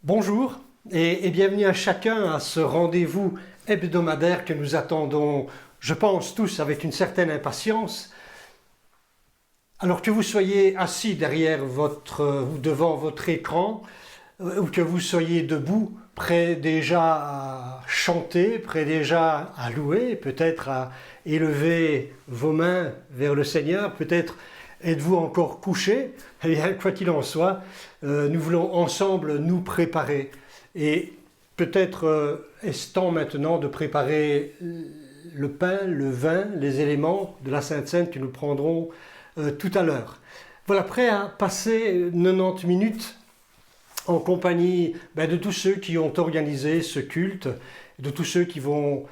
Bonjour et bienvenue à chacun à ce rendez-vous hebdomadaire que nous attendons, je pense tous, avec une certaine impatience. Alors que vous soyez assis devant votre écran, ou que vous soyez debout, prêt déjà à chanter, prêt déjà à louer, peut-être à élever vos mains vers le Seigneur, peut-être êtes-vous encore couché. Eh bien, quoi qu'il en soit, nous voulons ensemble nous préparer. Et peut-être est-ce temps maintenant de préparer le pain, le vin, les éléments de la Sainte Seine que nous prendrons tout à l'heure. Voilà, prêt à passer 90 minutes en compagnie de tous ceux qui ont organisé ce culte, de tous ceux qui vont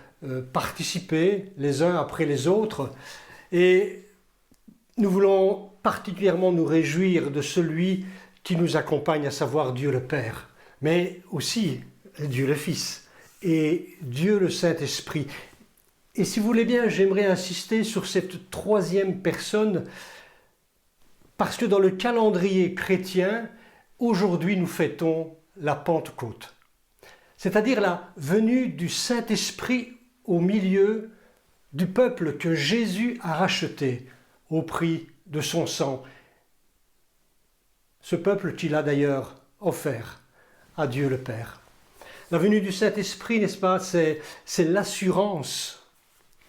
participer les uns après les autres. Et nous voulons particulièrement nous réjouir de celui qui nous accompagne, à savoir Dieu le Père, mais aussi Dieu le Fils et Dieu le Saint-Esprit. Et si vous voulez bien, j'aimerais insister sur cette troisième personne, parce que dans le calendrier chrétien, aujourd'hui nous fêtons la Pentecôte, c'est-à-dire la venue du Saint-Esprit au milieu du peuple que Jésus a racheté au prix de son sang. Ce peuple qu'il a d'ailleurs offert à Dieu le Père. La venue du Saint-Esprit, n'est-ce pas, c'est l'assurance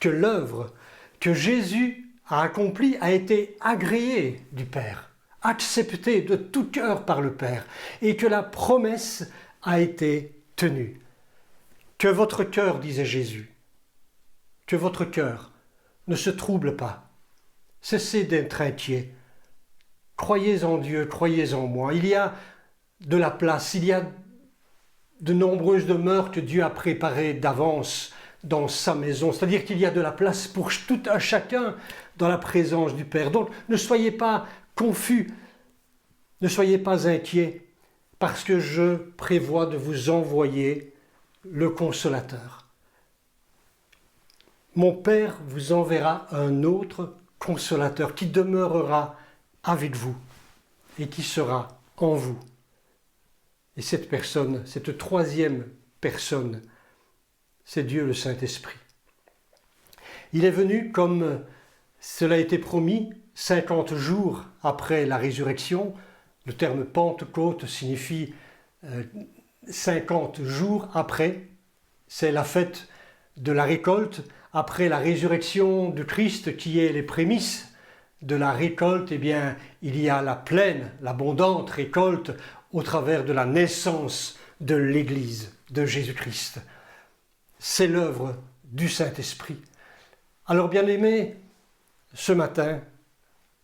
que l'œuvre que Jésus a accomplie a été agréée du Père, acceptée de tout cœur par le Père, et que la promesse a été tenue. Que votre cœur, disait Jésus, que votre cœur ne se trouble pas. Cessez d'être inquiet. Croyez en Dieu, croyez en moi. Il y a de la place, il y a de nombreuses demeures que Dieu a préparées d'avance dans sa maison. C'est-à-dire qu'il y a de la place pour tout un chacun dans la présence du Père. Donc ne soyez pas confus, ne soyez pas inquiets, parce que je prévois de vous envoyer le Consolateur. Mon Père vous enverra un autre Consolateur qui demeurera avec vous et qui sera en vous. Et cette personne, cette troisième personne, c'est Dieu le Saint-Esprit. Il est venu, comme cela a été promis, 50 jours après la résurrection. Le terme Pentecôte signifie 50 jours après. C'est la fête de la récolte. Après la résurrection de Christ, qui est les prémices de la récolte, eh bien, il y a la pleine, l'abondante récolte au travers de la naissance de l'Église de Jésus-Christ. C'est l'œuvre du Saint-Esprit. Alors, bien-aimés, ce matin,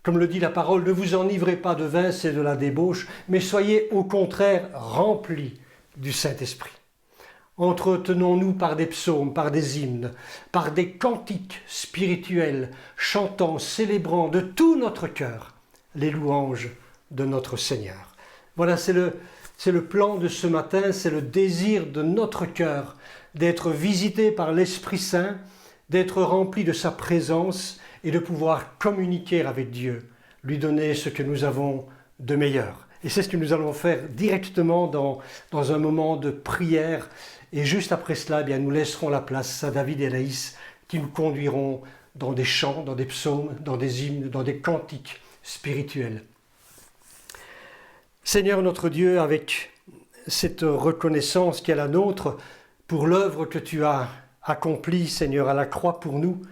comme le dit la parole, ne vous enivrez pas de vin, c'est de la débauche, mais soyez au contraire remplis du Saint-Esprit. Entretenons-nous par des psaumes, par des hymnes, par des cantiques spirituels, chantant, célébrant de tout notre cœur les louanges de notre Seigneur. Voilà, c'est le plan de ce matin, c'est le désir de notre cœur d'être visité par l'Esprit Saint, d'être rempli de sa présence et de pouvoir communiquer avec Dieu, lui donner ce que nous avons de meilleur. Et c'est ce que nous allons faire directement dans un moment de prière. Et juste après cela, eh bien, nous laisserons la place à David et Laïs qui nous conduiront dans des chants, dans des psaumes, dans des hymnes, dans des cantiques spirituels. Seigneur notre Dieu, avec cette reconnaissance qui est la nôtre pour l'œuvre que tu as accomplie, Seigneur, à la croix pour nous,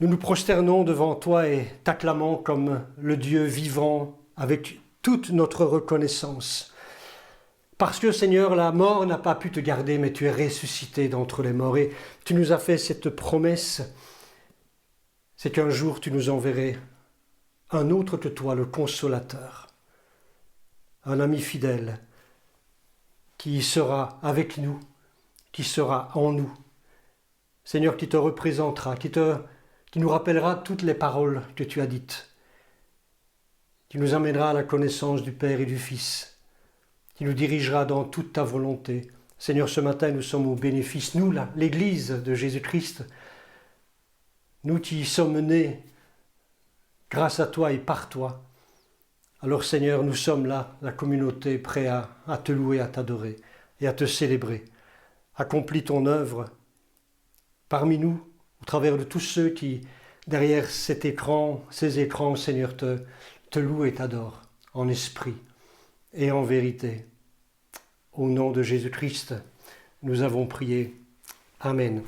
nous nous prosternons devant toi et t'acclamons comme le Dieu vivant avec toute notre reconnaissance. Parce que, Seigneur, la mort n'a pas pu te garder, mais tu es ressuscité d'entre les morts. Et tu nous as fait cette promesse, c'est qu'un jour tu nous enverrais un autre que toi, le Consolateur, un ami fidèle, qui sera avec nous, qui sera en nous. Seigneur, qui te représentera, qui nous rappellera toutes les paroles que tu as dites, qui nous amènera à la connaissance du Père et du Fils, qui nous dirigera dans toute ta volonté. Seigneur, ce matin, nous sommes au bénéfice, nous, l'Église de Jésus-Christ, nous qui y sommes nés grâce à toi et par toi, Alors Seigneur, nous sommes là, la communauté, prêts à te louer, à t'adorer et à te célébrer. Accomplis ton œuvre parmi nous, au travers de tous ceux qui, derrière ces écrans, Seigneur, te louent et t'adorent, en esprit et en vérité. Au nom de Jésus-Christ, nous avons prié. Amen.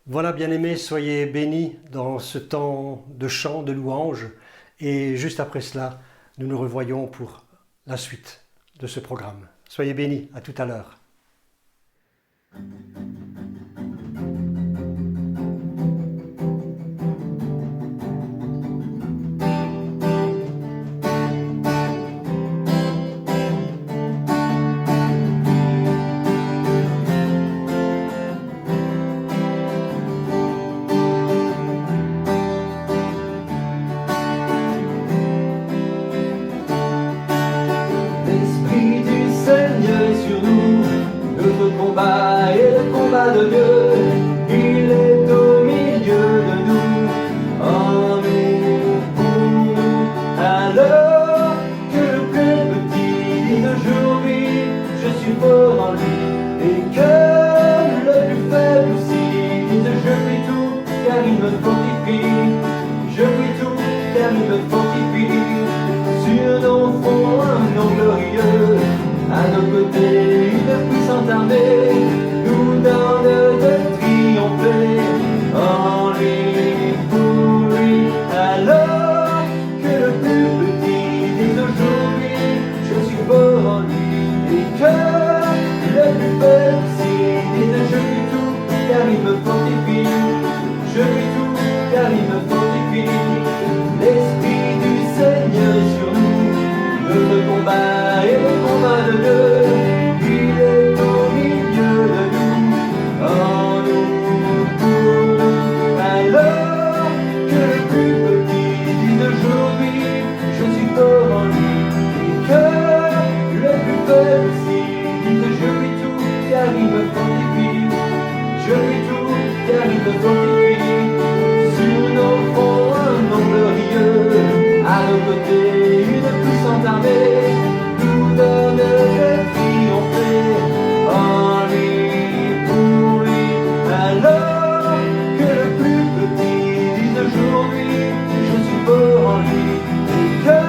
Voilà, bien-aimés, soyez bénis dans ce temps de chant, de louange. Et juste après cela, nous nous revoyons pour la suite de ce programme. Soyez bénis, à tout à l'heure. De Dieu, il est au milieu de nous, en nous, pour nous. Alors que le plus petit dise aujourd'hui, je suis fort en lui, et que le plus faible aussi dise je puis tout, car il me fortifie. Je puis tout, car il me fortifie. Sur nos fronts un nom glorieux, à nos côtés une puissante armée nous donne de triompher en lui, pour lui. Alors que le plus petit dise aujourd'hui, je suis fort en lui, et que le plus faible aussi dise je puis tout, car il me fortifie. Je puis tout, car il me fortifie. L'Esprit du Seigneur est sur nous, notre combat est le combat de Dieu. Il est au milieu de nous, en nous, pour nous. Alors que le plus petit dise aujourd'hui, je suis fort en lui, et que le plus faible aussi dise je puis tout, car il me fortifie. Je puis tout, car il me fortifie. Sur nos fronts un nom glorieux, à nos côtés une puissante armée nous donne de triompher en lui, pour lui. Alors que le plus petit dise aujourd'hui, je suis fort en lui, et que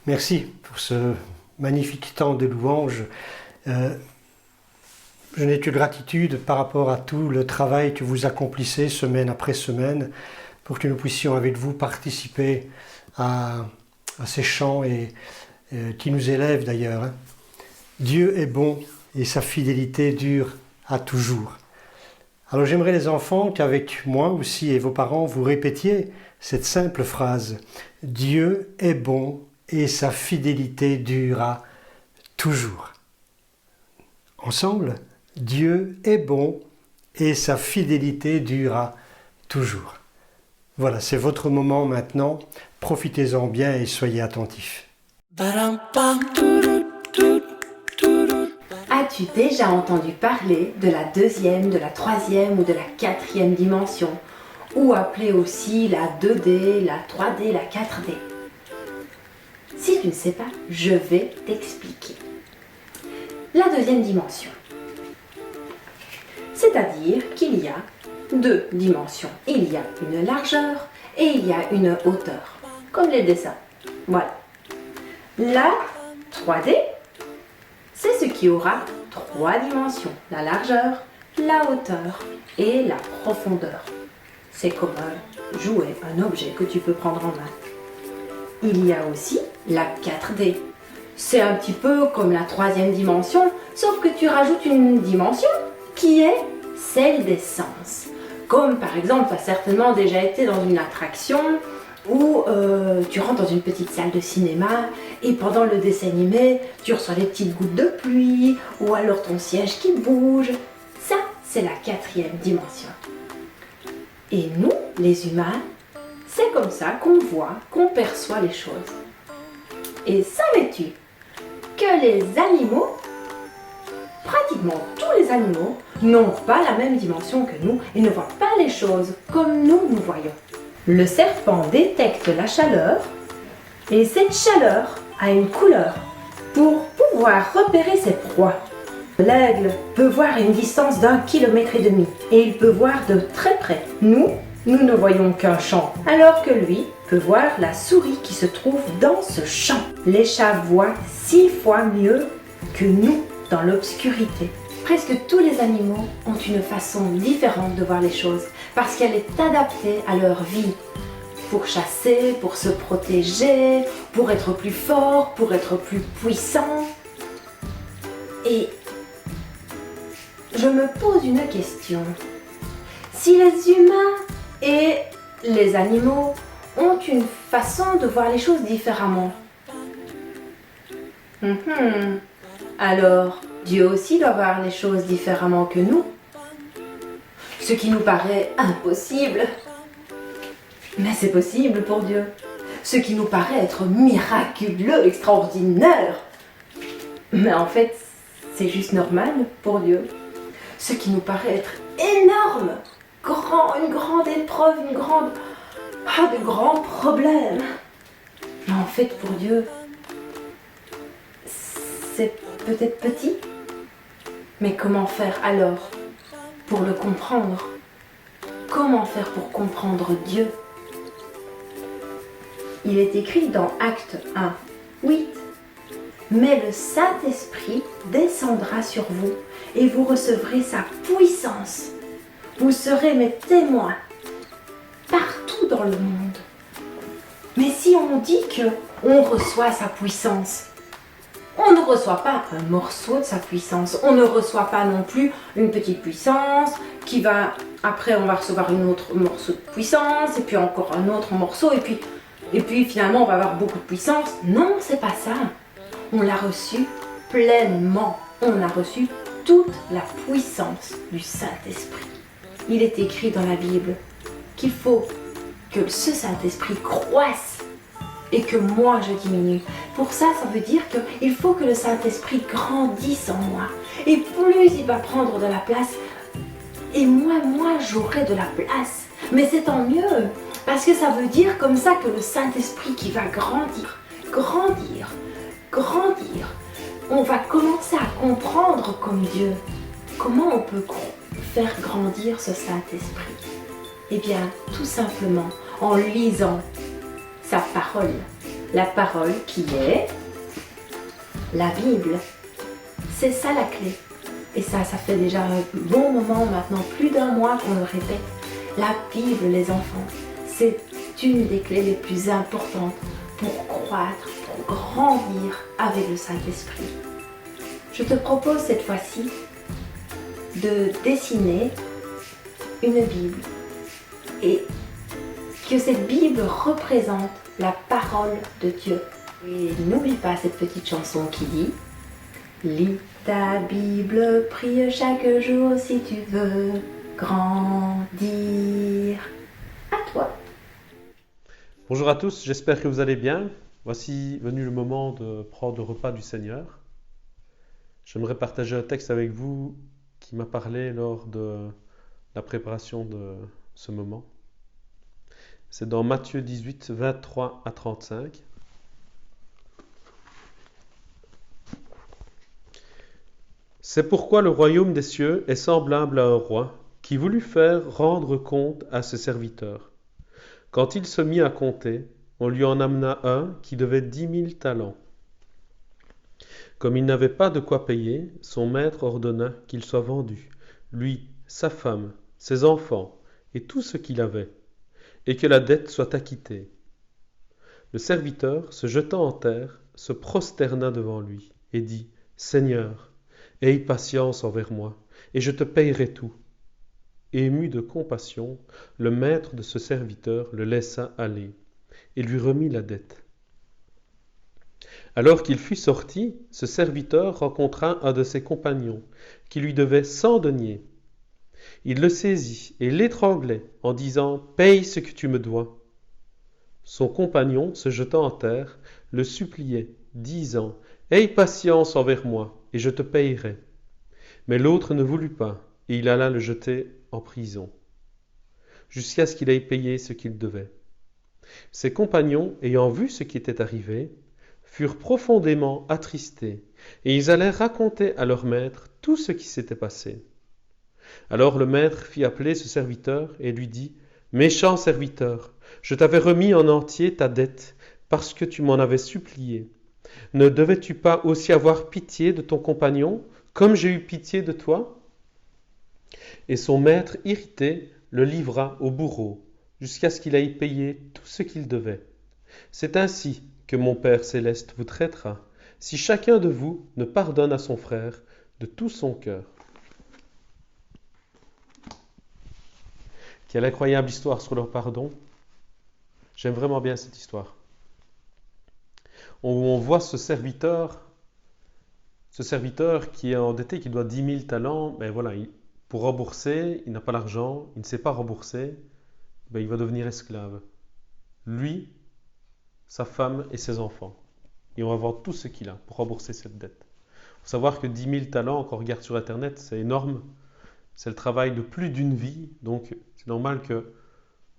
Merci pour ce magnifique temps de louange. Je n'ai que gratitude par rapport à tout le travail que vous accomplissez semaine après semaine pour que nous puissions avec vous participer à ces chants qui nous élèvent d'ailleurs. Hein. Dieu est bon et sa fidélité dure à toujours. Alors j'aimerais les enfants qu'avec moi aussi et vos parents vous répétiez cette simple phrase. Dieu est bon et sa fidélité dure à toujours. Ensemble, Dieu est bon et sa fidélité dure à toujours. Voilà, c'est votre moment maintenant. Profitez-en bien et soyez attentifs. As-tu déjà entendu parler de la deuxième, de la troisième ou de la quatrième dimension, ou appelée aussi la 2D, la 3D, la 4D? Si tu ne sais pas, je vais t'expliquer. La deuxième dimension, c'est-à-dire qu'il y a deux dimensions. Il y a une largeur et il y a une hauteur, comme les dessins. Voilà. La 3D, c'est ce qui aura trois dimensions, la largeur, la hauteur et la profondeur. C'est comme un jouet, un objet que tu peux prendre en main. Il y a aussi la 4D. C'est un petit peu comme la troisième dimension, sauf que tu rajoutes une dimension qui est celle des sens. Comme par exemple, tu as certainement déjà été dans une attraction où tu rentres dans une petite salle de cinéma et pendant le dessin animé, tu reçois des petites gouttes de pluie ou alors ton siège qui bouge. Ça, c'est la quatrième dimension. Et nous, les humains, c'est comme ça qu'on voit, qu'on perçoit les choses. Et savais-tu que les animaux, pratiquement tous les animaux, n'ont pas la même dimension que nous et ne voient pas les choses comme nous voyons. Le serpent détecte la chaleur et cette chaleur a une couleur pour pouvoir repérer ses proies. L'aigle peut voir à une distance d'1,5 km et il peut voir de très près. Nous ne voyons qu'un champ, alors que lui peut voir la souris qui se trouve dans ce champ. Les chats voient 6 fois mieux que nous dans l'obscurité. Presque tous les animaux ont une façon différente de voir les choses parce qu'elle est adaptée à leur vie. Pour chasser, pour se protéger, pour être plus fort, pour être plus puissant. Et je me pose une question. Si les humains et les animaux ont une façon de voir les choses différemment, alors Dieu aussi doit voir les choses différemment que nous. Ce qui nous paraît impossible, mais c'est possible pour Dieu. Ce qui nous paraît être miraculeux, extraordinaire, mais en fait, c'est juste normal pour Dieu. Ce qui nous paraît être énorme, une grande épreuve, de grands problèmes. Mais en fait, pour Dieu, c'est peut-être petit. Mais comment faire alors pour le comprendre? Comment faire pour comprendre Dieu? Il est écrit dans Actes 1, 8. Mais le Saint-Esprit descendra sur vous et vous recevrez sa puissance. Vous serez mes témoins partout dans le monde. Mais si on dit qu'on reçoit sa puissance, on ne reçoit pas un morceau de sa puissance. On ne reçoit pas non plus une petite puissance qui va... Après, on va recevoir un autre morceau de puissance et puis encore un autre morceau et puis finalement, on va avoir beaucoup de puissance. Non, c'est pas ça. On l'a reçu pleinement. On a reçu toute la puissance du Saint-Esprit. Il est écrit dans la Bible qu'il faut que ce Saint-Esprit croisse et que moi je diminue. Pour ça, ça veut dire qu'il faut que le Saint-Esprit grandisse en moi. Et plus il va prendre de la place, et moi j'aurai de la place. Mais c'est tant mieux, parce que ça veut dire comme ça que le Saint-Esprit qui va grandir. On va commencer à comprendre comme Dieu. Comment on peut faire grandir ce Saint-Esprit? Eh bien, tout simplement en lisant sa parole, la parole qui est la Bible. C'est ça la clé. Et ça fait déjà un bon moment maintenant, plus d'un mois qu'on le répète. La Bible, les enfants, c'est une des clés les plus importantes pour croître, pour grandir avec le Saint-Esprit. Je te propose cette fois-ci de dessiner une Bible et que cette Bible représente la parole de Dieu. Et n'oublie pas cette petite chanson qui dit « Lis ta Bible, prie chaque jour si tu veux grandir. » À toi. Bonjour à tous, j'espère que vous allez bien. Voici venu le moment de prendre le repas du Seigneur. J'aimerais partager un texte avec vous qui m'a parlé lors de la préparation de ce moment. C'est dans Matthieu 18, 23 à 35. C'est pourquoi le royaume des cieux est semblable à un roi qui voulut faire rendre compte à ses serviteurs. Quand il se mit à compter, on lui en amena un qui devait 10 000 talents. Comme il n'avait pas de quoi payer, son maître ordonna qu'il soit vendu, lui, sa femme, ses enfants et tout ce qu'il avait, et que la dette soit acquittée. Le serviteur, se jetant en terre, se prosterna devant lui et dit « Seigneur, aie patience envers moi, et je te payerai tout. » Ému de compassion, le maître de ce serviteur le laissa aller et lui remit la dette. Alors qu'il fut sorti, ce serviteur rencontra un de ses compagnons qui lui devait 100 deniers. Il le saisit et l'étranglait en disant « Paye ce que tu me dois. » Son compagnon, se jetant en terre, le suppliait, disant « Aie patience envers moi, et je te payerai. » Mais l'autre ne voulut pas, et il alla le jeter en prison, jusqu'à ce qu'il aille payer ce qu'il devait. Ses compagnons, ayant vu ce qui était arrivé, furent profondément attristés, et ils allèrent raconter à leur maître tout ce qui s'était passé. Alors le maître fit appeler ce serviteur et lui dit « Méchant serviteur, je t'avais remis en entier ta dette, parce que tu m'en avais supplié. Ne devais-tu pas aussi avoir pitié de ton compagnon, comme j'ai eu pitié de toi ?» Et son maître, irrité, le livra au bourreau, jusqu'à ce qu'il aille payer tout ce qu'il devait. C'est ainsi que mon Père céleste vous traitera, si chacun de vous ne pardonne à son frère de tout son cœur. Quelle incroyable histoire sur le pardon. J'aime vraiment bien cette histoire. On voit ce serviteur qui est endetté, qui doit 10 000 talents, mais voilà, pour rembourser, il n'a pas l'argent, il ne sait pas rembourser, il va devenir esclave. Lui, sa femme et ses enfants. Et on va vendre tout ce qu'il a pour rembourser cette dette. Il faut savoir que 10 000 talents, quand on regarde sur Internet, c'est énorme. C'est le travail de plus d'une vie, donc c'est normal que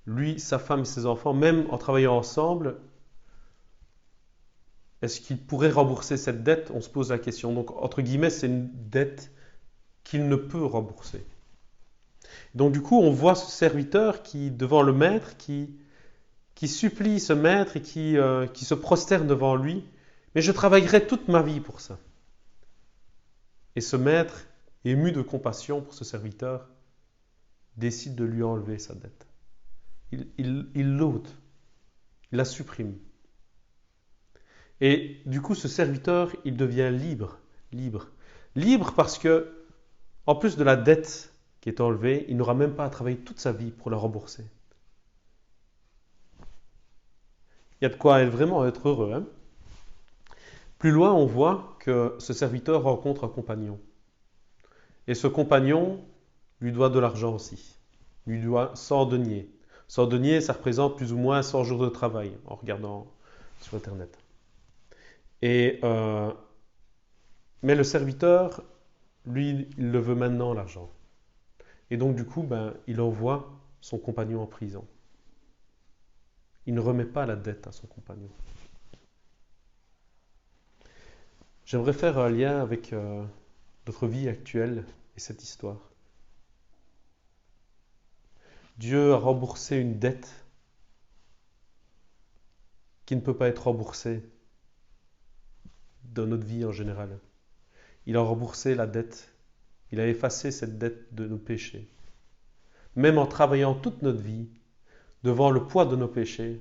lui, sa femme et ses enfants, même en travaillant ensemble, est-ce qu'ils pourraient rembourser cette dette? On se pose la question. Donc, entre guillemets, c'est une dette qu'il ne peut rembourser. Donc, du coup, on voit ce serviteur qui, devant le maître, qui supplie ce maître et qui se prosterne devant lui. Mais je travaillerai toute ma vie pour ça. Et ce maître, ému de compassion pour ce serviteur, décide de lui enlever sa dette. Il l'ôte, il la supprime. Et du coup, ce serviteur, il devient libre. Libre parce que, en plus de la dette qui est enlevée, il n'aura même pas à travailler toute sa vie pour la rembourser. Il y a de quoi vraiment être heureux. Hein? Plus loin, on voit que ce serviteur rencontre un compagnon. Et ce compagnon lui doit de l'argent aussi. Lui doit 100 deniers. 100 deniers, ça représente plus ou moins 100 jours de travail, en regardant sur Internet. Mais le serviteur, lui, il le veut maintenant, l'argent. Et donc, du coup, il envoie son compagnon en prison. Il ne remet pas la dette à son compagnon. J'aimerais faire un lien avec notre vie actuelle et cette histoire. Dieu a remboursé une dette qui ne peut pas être remboursé dans notre vie en général. Il a remboursé la dette. Il a effacé cette dette de nos péchés. Même en travaillant toute notre vie, devant le poids de nos péchés,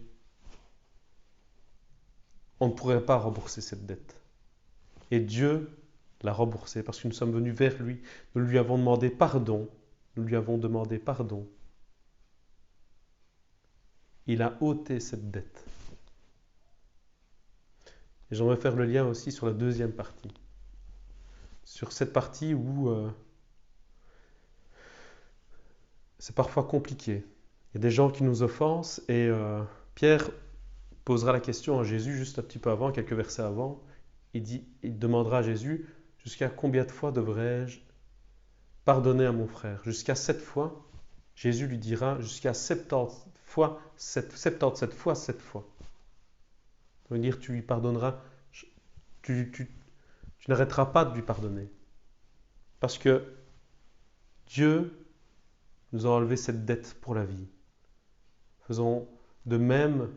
on ne pourrait pas rembourser cette dette. Et Dieu l'a remboursée parce que nous sommes venus vers lui. Nous lui avons demandé pardon. Nous lui avons demandé pardon. Il a ôté cette dette. Et j'aimerais faire le lien aussi sur la deuxième partie. Sur cette partie où c'est parfois compliqué. Il y a des gens qui nous offensent et Pierre posera la question à Jésus juste un petit peu avant, quelques versets avant. Il demandera à Jésus, jusqu'à combien de fois devrais-je pardonner à mon frère? Jusqu'à 7 fois? Jésus lui dira, jusqu'à 77 fois 7 fois. Ça veut dire tu lui pardonneras, tu n'arrêteras pas de lui pardonner. Parce que Dieu nous a enlevé cette dette pour la vie. Faisons de même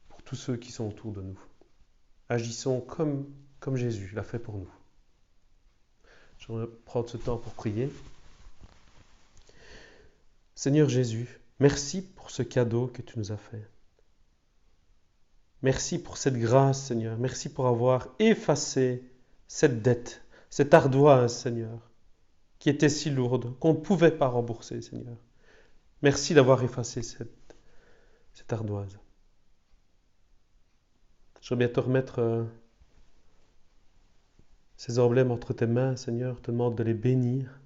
pour tous ceux qui sont autour de nous. Agissons comme Jésus l'a fait pour nous. J'aimerais prendre ce temps pour prier. Seigneur Jésus, merci pour ce cadeau que tu nous as fait. Merci pour cette grâce, Seigneur. Merci pour avoir effacé cette dette, cette ardoise, Seigneur, qui était si lourde qu'on ne pouvait pas rembourser, Seigneur. Merci d'avoir effacé cette ardoise. Je veux bien te remettre ces emblèmes entre tes mains, Seigneur. Je te demande de les bénir.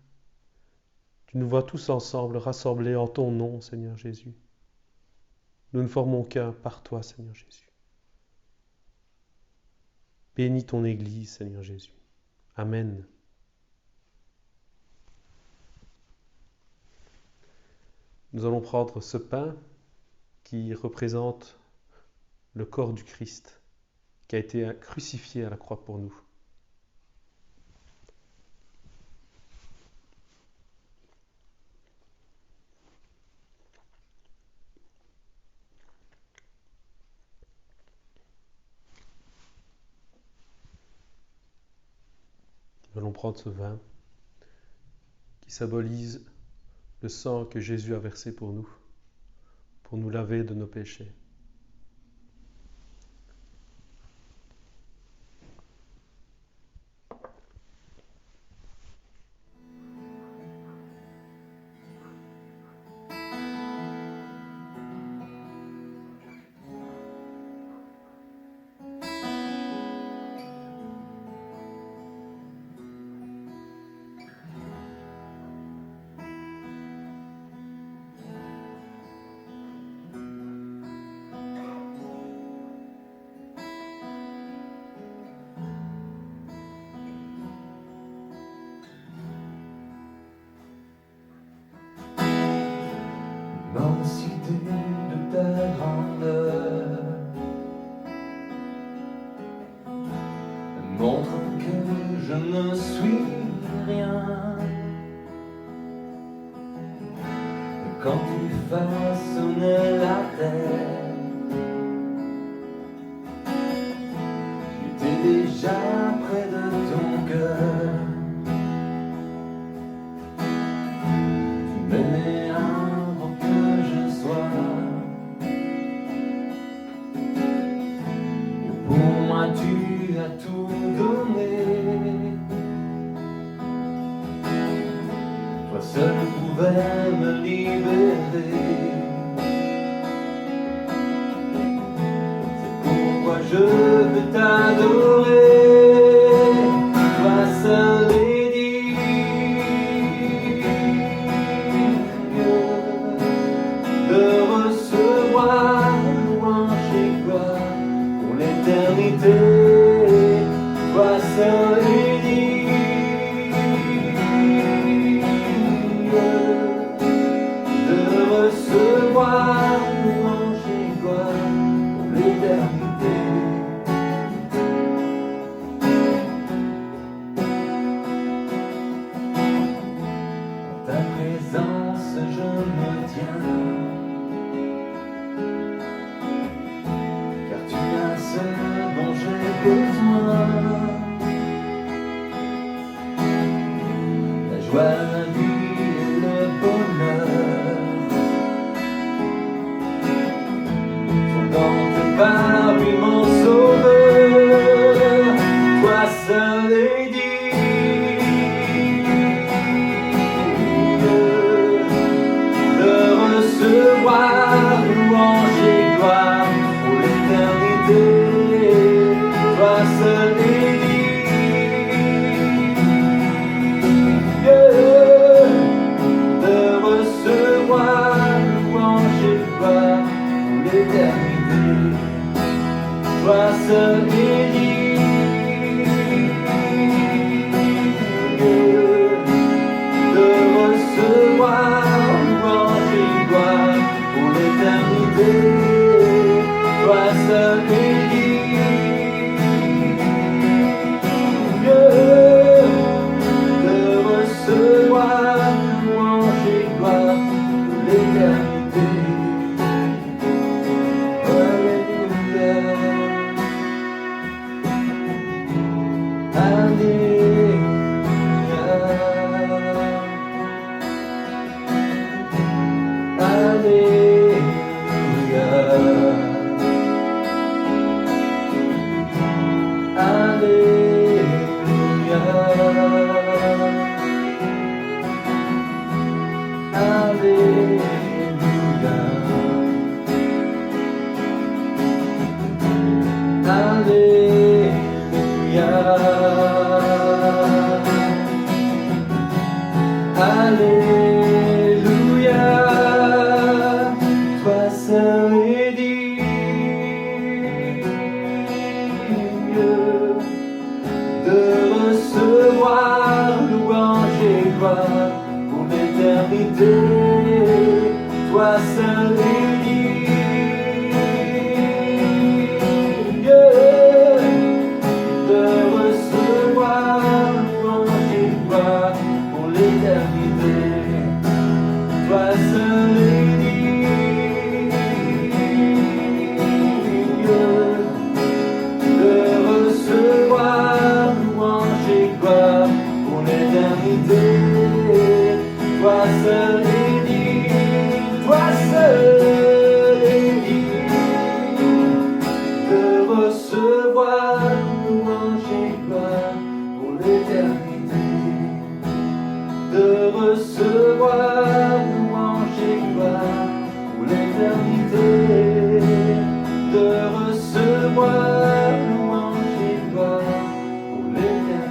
Tu nous vois tous ensemble, rassemblés en ton nom, Seigneur Jésus. Nous ne formons qu'un par toi, Seigneur Jésus. Bénis ton Église, Seigneur Jésus. Amen. Nous allons prendre ce pain qui représente le corps du Christ, qui a été crucifié à la croix pour nous. Nous allons prendre ce vin qui symbolise le sang que Jésus a versé pour nous laver de nos péchés. Immensité de ta grandeur montre que je ne suis rien. Quand tu façonnais la terre, j'étais déjà près de ton cœur. Tu m'aimais avant que je sois. Et pour moi tu as tout donné. Toi seul pouvais me libérer. C'est pourquoi je veux t'adorer. Toi seul est digne de recevoir louange et gloire pour l'éternité. Toi seul est digne de recevoir louange et gloire pour l'éternité. En ta présence je me tiens. besoin. La joie, la vie et le bonheur sont dans tes pas, oui mon sauveur, toi seul est digne de recevoir louange et gloire pour l'éternité. Toi seul est digne de recevoir louange et gloire pour l'éternité. Toi seul est digne de recevoir louange et gloire pour l'éternité. Toi seul est de recevoir louange et gloire pour l'éternité. Alléluia. Alléluia. Alléluia. Alléluia. Toi seul est digne de recevoir louange et gloire pour l'éternité. Toi seul est digne de recevoir louange et gloire pour l'éternité. Toi seul est digne de recevoir louange et gloire pour l'éternité. Toi seul est digne, toi seul est digne de recevoir louange et gloire pour l'éternité. De recevoir louange et gloire pour l'éternité. De recevoir louange et gloire pour l'éternité.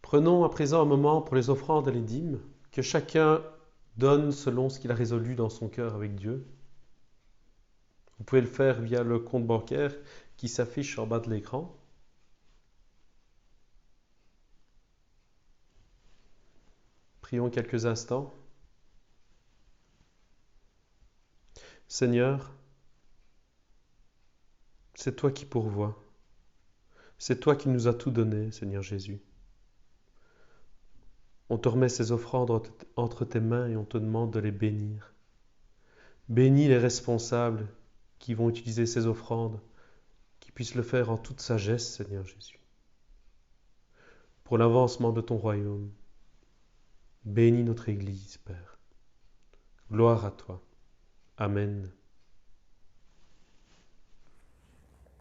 Prenons à présent un moment pour les offrandes et les dîmes, que chacun donne selon ce qu'il a résolu dans son cœur avec Dieu. Vous pouvez le faire via le compte bancaire qui s'affiche en bas de l'écran. Prions quelques instants. Seigneur, c'est toi qui pourvois. C'est toi qui nous as tout donné, Seigneur Jésus. On te remet ces offrandes entre tes mains et on te demande de les bénir. Bénis les responsables qui vont utiliser ces offrandes, qu'ils puissent le faire en toute sagesse, Seigneur Jésus. Pour l'avancement de ton royaume, bénis notre Église, Père. Gloire à toi. Amen.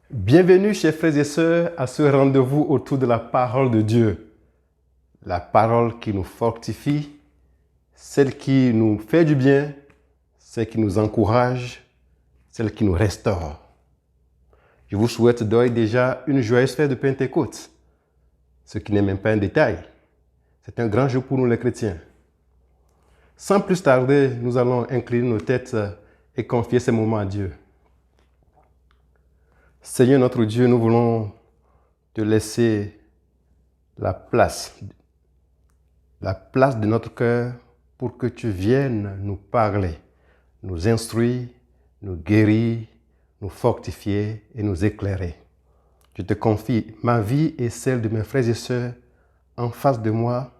Bienvenue, chers frères et sœurs, à ce rendez-vous autour de la parole de Dieu. La parole qui nous fortifie, celle qui nous fait du bien, celle qui nous encourage, celle qui nous restaure. Je vous souhaite d'ores et déjà une joyeuse fête de Pentecôte, ce qui n'est même pas un détail. C'est un grand jour pour nous les chrétiens. Sans plus tarder, nous allons incliner nos têtes et confier ces moments à Dieu. Seigneur notre Dieu, nous voulons te laisser la place de notre cœur pour que tu viennes nous parler, nous instruire, nous guérir, nous fortifier et nous éclairer. Je te confie ma vie et celle de mes frères et sœurs en face de moi,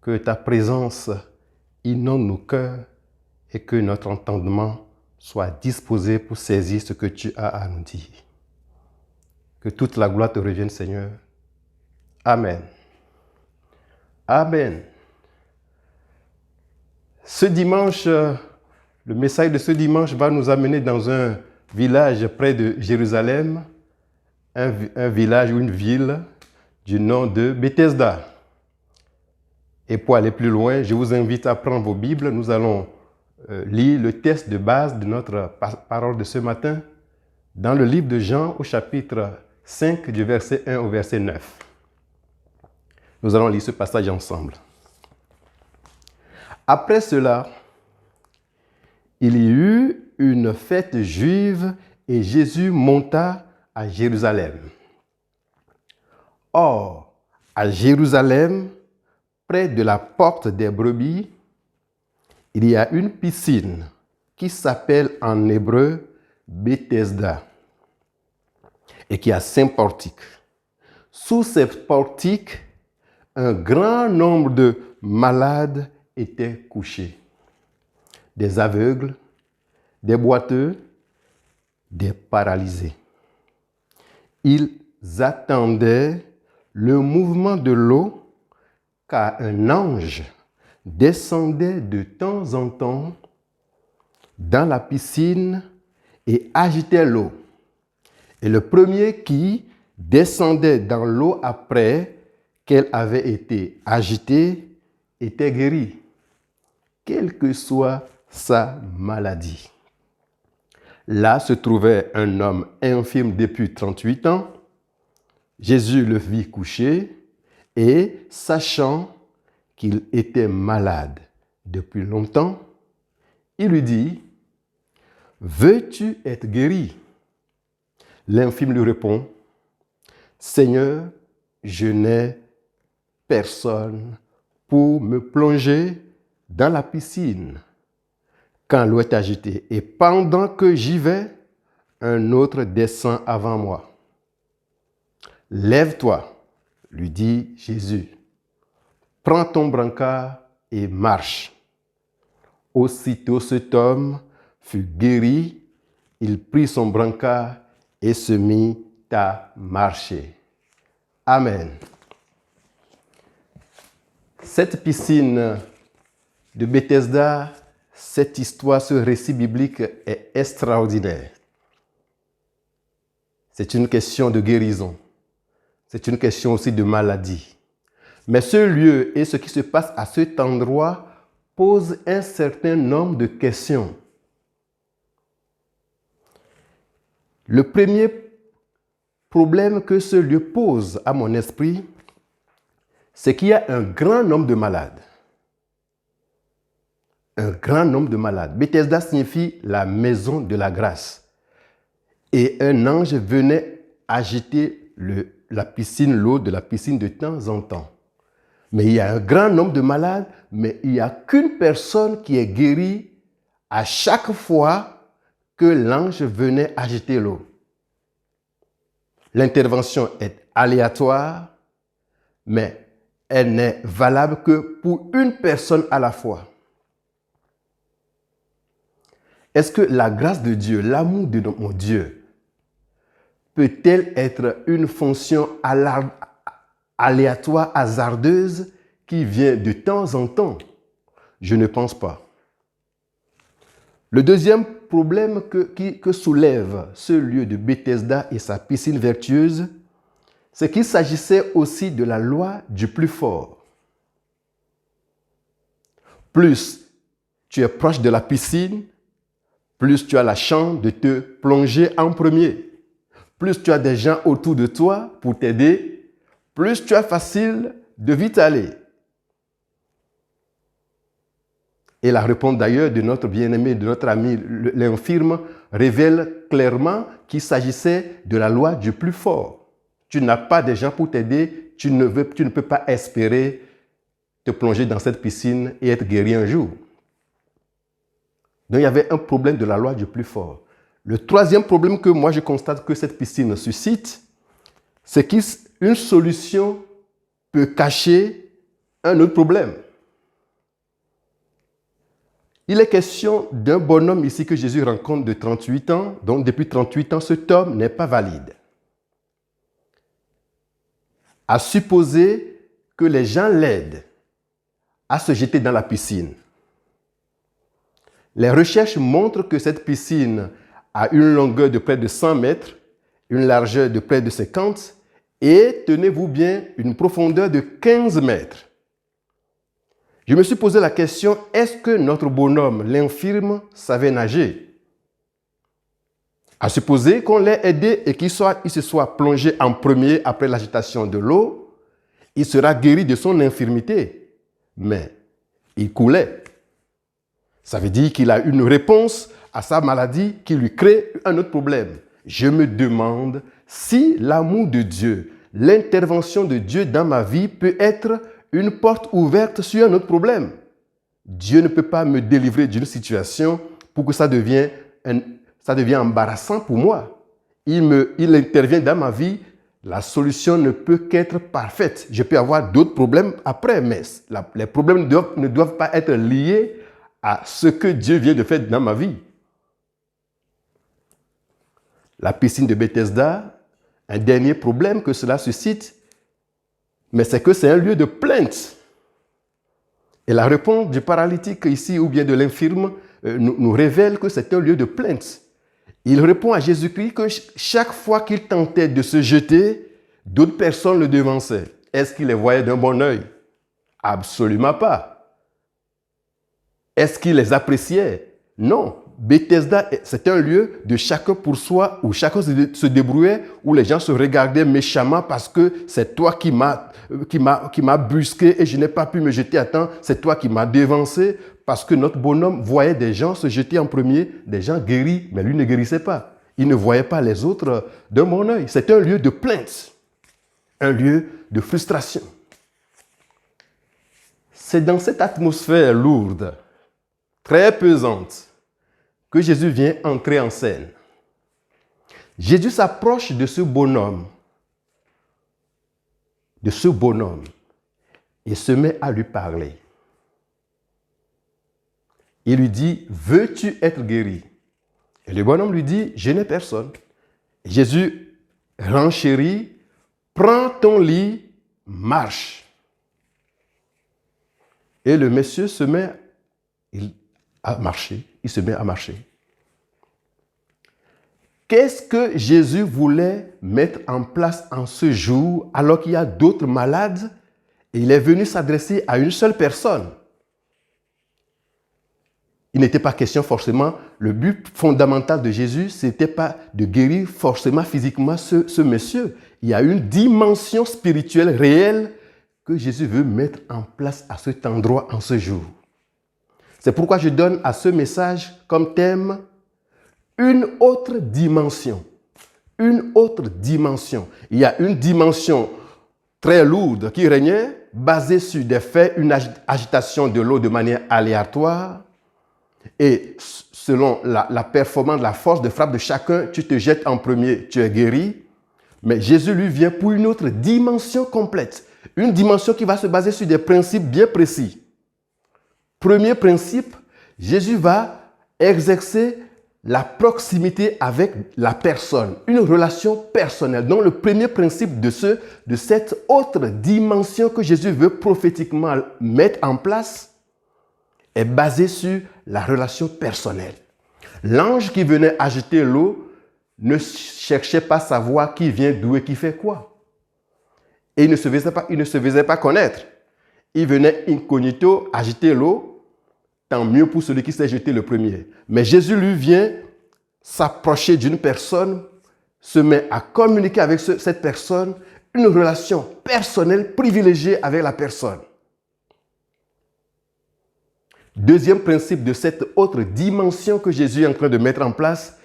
que ta présence inonde nos cœurs et que notre entendement soit disposé pour saisir ce que tu as à nous dire. Que toute la gloire te revienne, Seigneur. Amen. Amen. Ce dimanche, le message de ce dimanche va nous amener dans un village près de Jérusalem, un village ou une ville du nom de Bethesda. Et pour aller plus loin, je vous invite à prendre vos Bibles. Nous allons lire le texte de base de notre parole de ce matin dans le livre de Jean au chapitre 5 du verset 1 au verset 9. Nous allons lire ce passage ensemble. Après cela, il y eut une fête juive et Jésus monta à Jérusalem. Or, à Jérusalem, près de la porte des brebis, il y a une piscine qui s'appelle en hébreu Bethesda et qui a 5 portiques. Sous ces portiques, un grand nombre de malades étaient couchés. Des aveugles, des boiteux, des paralysés. Ils attendaient le mouvement de l'eau, car un ange descendait de temps en temps dans la piscine et agitait l'eau. Et le premier qui descendait dans l'eau après qu'elle avait été agitée était guéri, quelle que soit sa maladie. Là se trouvait un homme infirme depuis 38 ans. Jésus le vit couché et, sachant qu'il était malade depuis longtemps, il lui dit : « Veux-tu être guéri ?» L'infirme lui répond : « Seigneur, je n'ai personne pour me plonger dans la piscine quand l'eau est agitée. Et pendant que j'y vais, un autre descend avant moi. » « Lève-toi, lui dit Jésus. Prends ton brancard et marche. » Aussitôt cet homme fut guéri, il prit son brancard et se mit à marcher. Amen. Cette piscine de Bethesda, cette histoire, ce récit biblique est extraordinaire. C'est une question de guérison. C'est une question aussi de maladie. Mais ce lieu et ce qui se passe à cet endroit pose un certain nombre de questions. Le premier problème que ce lieu pose à mon esprit, c'est qu'il y a un grand nombre de malades. Un grand nombre de malades. Bethesda signifie la maison de la grâce. Et un ange venait agiter la piscine, l'eau de la piscine de temps en temps. Mais il y a un grand nombre de malades, mais il n'y a qu'une personne qui est guérie à chaque fois que l'ange venait agiter l'eau. L'intervention est aléatoire, mais elle n'est valable que pour une personne à la fois. Est-ce que la grâce de Dieu, l'amour de mon Dieu, peut-elle être une fonction aléatoire, hasardeuse, qui vient de temps en temps? Je ne pense pas. Le deuxième problème que soulève ce lieu de Bethesda et sa piscine vertueuse, c'est qu'il s'agissait aussi de la loi du plus fort. Plus tu es proche de la piscine, plus tu as la chance de te plonger en premier. plus tu as des gens autour de toi pour t'aider, plus tu as facile de vite aller. Et la réponse d'ailleurs de notre bien-aimé, de notre ami l'infirme, révèle clairement qu'il s'agissait de la loi du plus fort. Tu n'as pas de gens pour t'aider, tu ne peux pas espérer te plonger dans cette piscine et être guéri un jour. Donc il y avait un problème de la loi du plus fort. Le troisième problème que moi je constate que cette piscine suscite, c'est qu'une solution peut cacher un autre problème. Il est question d'un bonhomme ici que Jésus rencontre de 38 ans. Donc depuis 38 ans, cet homme n'est pas valide. À supposer que les gens l'aident à se jeter dans la piscine. Les recherches montrent que cette piscine a une longueur de près de 100 mètres, une largeur de près de 50 et, tenez-vous bien, une profondeur de 15 mètres. Je me suis posé la question, est-ce que notre bonhomme, l'infirme, savait nager? À supposer qu'on l'ait aidé et qu'il se soit plongé en premier après l'agitation de l'eau, il sera guéri de son infirmité. Mais il coulait. Ça veut dire qu'il a une réponse à sa maladie qui lui crée un autre problème. Je me demande si l'amour de Dieu, l'intervention de Dieu dans ma vie peut être une porte ouverte sur un autre problème. Dieu ne peut pas me délivrer d'une situation pour que ça devienne embarrassant pour moi. Il intervient dans ma vie, la solution ne peut qu'être parfaite. Je peux avoir d'autres problèmes après, mais les problèmes ne doivent pas être liés à ce que Dieu vient de faire dans ma vie. La piscine de Bethesda, un dernier problème que cela suscite, mais c'est que c'est un lieu de plainte. Et la réponse du paralytique ici, ou bien de l'infirme, nous révèle que c'est un lieu de plainte. Il répond à Jésus-Christ que chaque fois qu'il tentait de se jeter, d'autres personnes le devançaient. Est-ce qu'il les voyait d'un bon œil? Absolument pas. Est-ce qu'il les appréciait? Non. Bethesda, c'était un lieu de chacun pour soi, où chacun se débrouillait, où les gens se regardaient méchamment parce que c'est toi qui m'as brusqué et je n'ai pas pu me jeter à temps, c'est toi qui m'as devancé, parce que notre bonhomme voyait des gens se jeter en premier, des gens guéris, mais lui ne guérissait pas. Il ne voyait pas les autres d'un bon œil. C'était un lieu de plainte, un lieu de frustration. C'est dans cette atmosphère lourde, très pesante, que Jésus vient entrer en scène. Jésus s'approche de ce bonhomme, et se met à lui parler. Il lui dit, veux-tu être guéri? Et le bonhomme lui dit, je n'ai personne. Et Jésus renchérit, prends ton lit, marche. Et le monsieur se met à marcher. Il se met à marcher. Qu'est-ce que Jésus voulait mettre en place en ce jour alors qu'il y a d'autres malades et il est venu s'adresser à une seule personne? Il n'était pas question forcément, le but fondamental de Jésus, ce n'était pas de guérir forcément physiquement ce monsieur. Il y a une dimension spirituelle réelle que Jésus veut mettre en place à cet endroit en ce jour. C'est pourquoi je donne à ce message comme thème une autre dimension. Une autre dimension. Il y a une dimension très lourde qui régnait, basée sur des faits, une agitation de l'eau de manière aléatoire. Et selon la performance, la force de frappe de chacun, tu te jettes en premier, tu es guéri. Mais Jésus lui vient pour une autre dimension complète. Une dimension qui va se baser sur des principes bien précis. Premier principe, Jésus va exercer la proximité avec la personne, une relation personnelle. Donc le premier principe de cette autre dimension que Jésus veut prophétiquement mettre en place est basé sur la relation personnelle. L'ange qui venait agiter l'eau ne cherchait pas à savoir qui vient d'où et qui fait quoi. Et il ne se faisait pas connaître. Il venait incognito agiter l'eau. Tant mieux pour celui qui s'est jeté le premier. Mais Jésus lui vient s'approcher d'une personne se met à communiquer avec cette personne, une relation personnelle privilégiée avec la personne. Deuxième principe de cette autre dimension que Jésus est en train de mettre en place,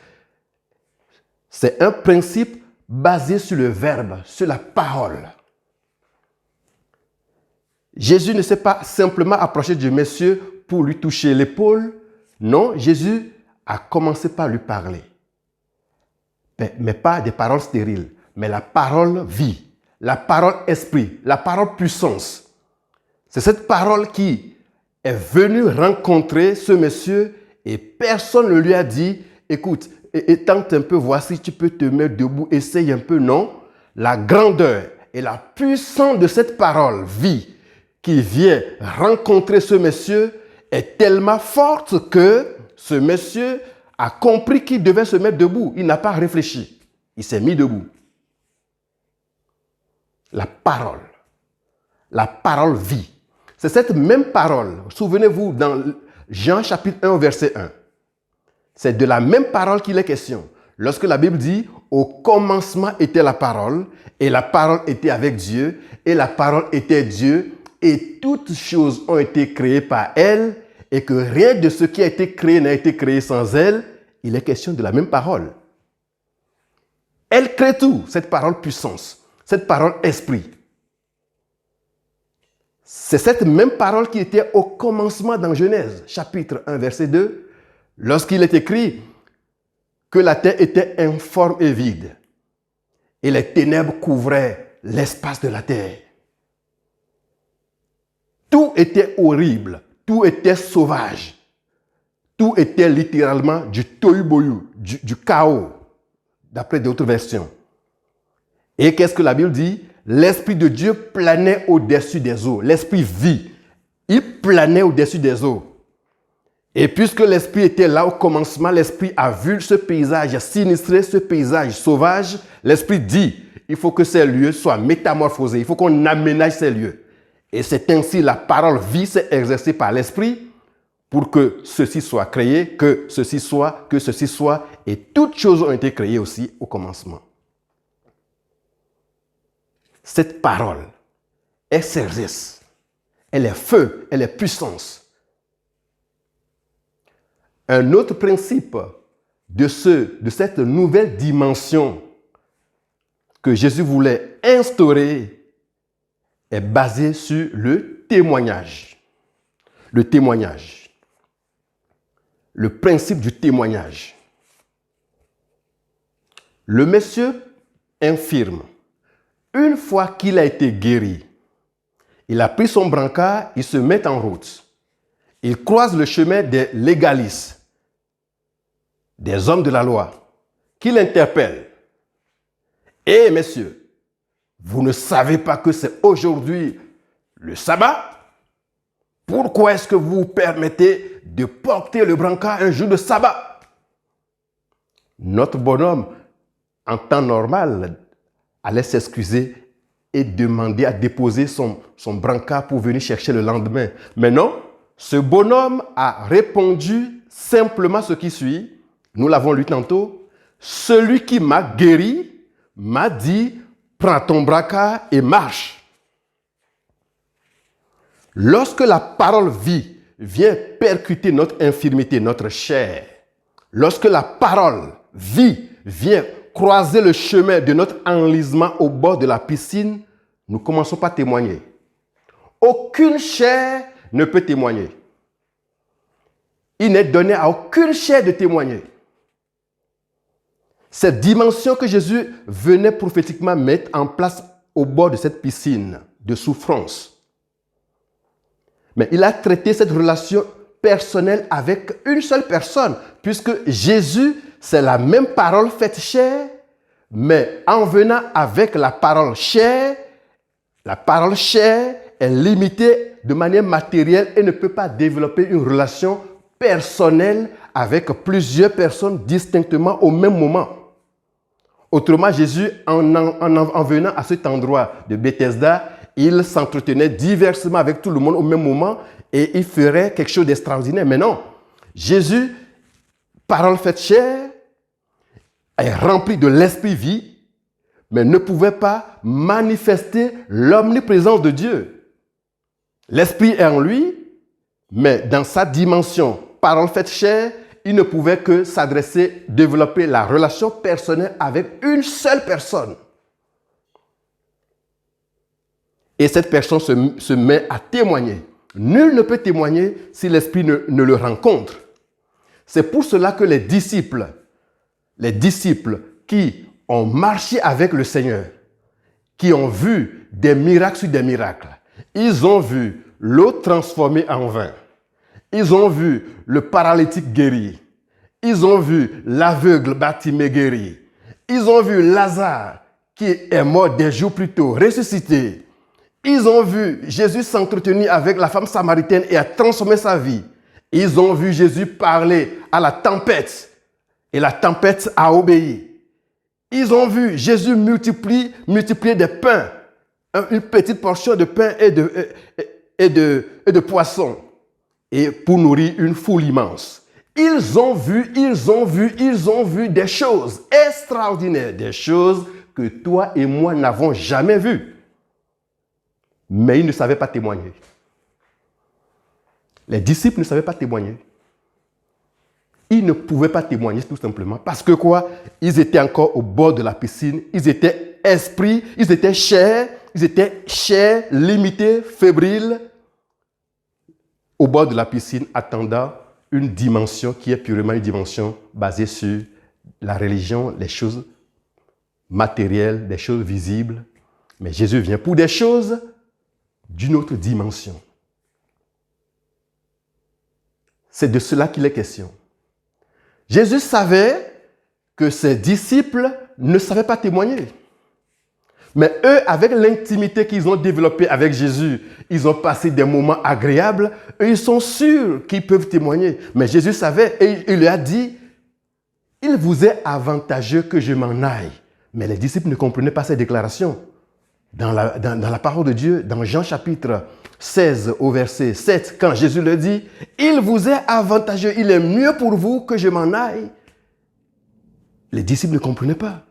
c'est un principe basé sur le verbe, sur la parole. Jésus ne s'est pas simplement approché du monsieur pour lui toucher l'épaule. Non, Jésus a commencé par lui parler. Mais pas des paroles stériles, mais la parole vie, la parole esprit, la parole puissance. C'est cette parole qui est venue rencontrer ce monsieur et personne ne lui a dit, écoute, tente un peu, voici, tu peux te mettre debout, essaye un peu, non. La grandeur et la puissance de cette parole vie qui vient rencontrer ce monsieur est tellement forte que ce monsieur a compris qu'il devait se mettre debout. Il n'a pas réfléchi. Il s'est mis debout. La parole vie. C'est cette même parole. Souvenez-vous dans Jean chapitre 1 verset 1. C'est de la même parole qu'il est question. Lorsque la Bible dit « Au commencement était la parole, et la parole était avec Dieu, et la parole était Dieu, et toutes choses ont été créées par elle, et que rien de ce qui a été créé n'a été créé sans elle », il est question de la même parole. Elle crée tout, cette parole puissance, cette parole esprit. C'est cette même parole qui était au commencement dans Genèse, chapitre 1, verset 2, lorsqu'il est écrit que la terre était informe et vide, et les ténèbres couvraient l'espace de la terre. Tout était horrible, tout était sauvage, tout était littéralement du tohu-bohu, du chaos, d'après d'autres versions. Et qu'est-ce que la Bible dit? L'Esprit de Dieu planait au-dessus des eaux. L'Esprit vit. Il planait au-dessus des eaux. Et puisque l'Esprit était là au commencement, l'Esprit a vu ce paysage sinistré, ce paysage sauvage. L'Esprit dit, il faut que ces lieux soient métamorphosés. Il faut qu'on aménage ces lieux. Et c'est ainsi la parole vie s'est exercée par l'Esprit pour que ceci soit créé, que ceci soit. Et toutes choses ont été créées aussi au commencement. Cette parole est service, elle est feu, elle est puissance. Un autre principe de cette nouvelle dimension que Jésus voulait instaurer est basé sur le témoignage. Le témoignage. Le principe du témoignage. Le monsieur infirme, une fois qu'il a été guéri, il a pris son brancard, il se met en route. Il croise le chemin des légalistes, des hommes de la loi, qui l'interpellent. « Eh, messieurs, vous ne savez pas que c'est aujourd'hui le sabbat? Pourquoi est-ce que vous vous permettez de porter le brancard un jour de sabbat? » Notre bonhomme, en temps normal, allait s'excuser et demander à déposer son brancard pour venir chercher le lendemain. Mais non, ce bonhomme a répondu simplement ce qui suit. Nous l'avons lu tantôt. Celui qui m'a guéri m'a dit, prends ton brancard et marche. Lorsque la parole vie vient percuter notre infirmité, notre chair, lorsque la parole vie vient croiser le chemin de notre enlisement au bord de la piscine, nous commençons par témoigner. Aucune chair ne peut témoigner. Il n'est donné à aucune chair de témoigner. Cette dimension que Jésus venait prophétiquement mettre en place au bord de cette piscine de souffrance. Mais il a traité cette relation personnelle avec une seule personne, puisque Jésus, c'est la même parole faite chair, mais en venant avec la parole chair est limitée de manière matérielle et ne peut pas développer une relation personnelle avec plusieurs personnes distinctement au même moment. Autrement, Jésus, en venant à cet endroit de Bethesda, il s'entretenait diversement avec tout le monde au même moment et il ferait quelque chose d'extraordinaire. Mais non, Jésus, parole faite chair, est rempli de l'esprit vie, mais ne pouvait pas manifester l'omniprésence de Dieu. L'esprit est en lui, mais dans sa dimension parole faite chair, il ne pouvait que s'adresser, développer la relation personnelle avec une seule personne. Et cette personne se met à témoigner. Nul ne peut témoigner si l'Esprit ne le rencontre. C'est pour cela que les disciples qui ont marché avec le Seigneur, qui ont vu des miracles sur des miracles, ils ont vu l'eau transformée en vin, ils ont vu le paralytique guéri, ils ont vu l'aveugle Bartimée guéri, ils ont vu Lazare qui est mort des jours plus tôt ressuscité. Ils ont vu Jésus s'entretenir avec la femme samaritaine et a transformé sa vie. Ils ont vu Jésus parler à la tempête et la tempête a obéi. Ils ont vu Jésus multiplier des pains, une petite portion de pain et de poisson, et pour nourrir une foule immense. Ils ont vu des choses extraordinaires, des choses que toi et moi n'avons jamais vues. Mais ils ne savaient pas témoigner. Les disciples ne savaient pas témoigner. Ils ne pouvaient pas témoigner tout simplement. Parce que quoi? Ils étaient encore au bord de la piscine. Ils étaient esprits, ils étaient chairs, limités, fébriles, au bord de la piscine, attendant une dimension qui est purement une dimension basée sur la religion, les choses matérielles, des choses visibles. Mais Jésus vient pour des choses d'une autre dimension. C'est de cela qu'il est question. Jésus savait que ses disciples ne savaient pas témoigner. Mais eux, avec l'intimité qu'ils ont développée avec Jésus, ils ont passé des moments agréables et ils sont sûrs qu'ils peuvent témoigner. Mais Jésus savait et il lui a dit, « Il vous est avantageux que je m'en aille. » Mais les disciples ne comprenaient pas ces déclarations. Dans la parole de Dieu, dans Jean chapitre 16 au verset 7, quand Jésus le dit, « Il vous est avantageux, il est mieux pour vous que je m'en aille. » Les disciples ne comprenaient pas.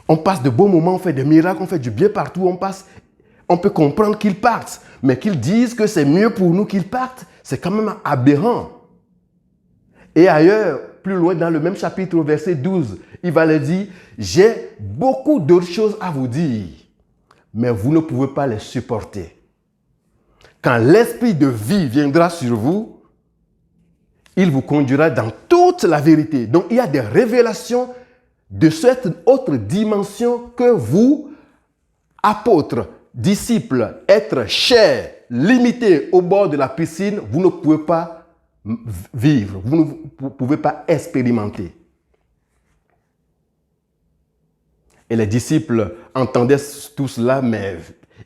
On passe de beaux moments, on fait des miracles, on fait du bien partout, on peut comprendre qu'ils partent, mais qu'ils disent que c'est mieux pour nous qu'ils partent, c'est quand même aberrant. Et ailleurs, plus loin dans le même chapitre au verset 12, il va leur dire, « J'ai beaucoup d'autres choses à vous dire. » Mais vous ne pouvez pas les supporter. Quand l'esprit de vie viendra sur vous, il vous conduira dans toute la vérité. Donc, il y a des révélations de cette autre dimension que vous, apôtres, disciples, êtres chers, limités au bord de la piscine, vous ne pouvez pas vivre, vous ne pouvez pas expérimenter. Et les disciples entendaient tout cela, mais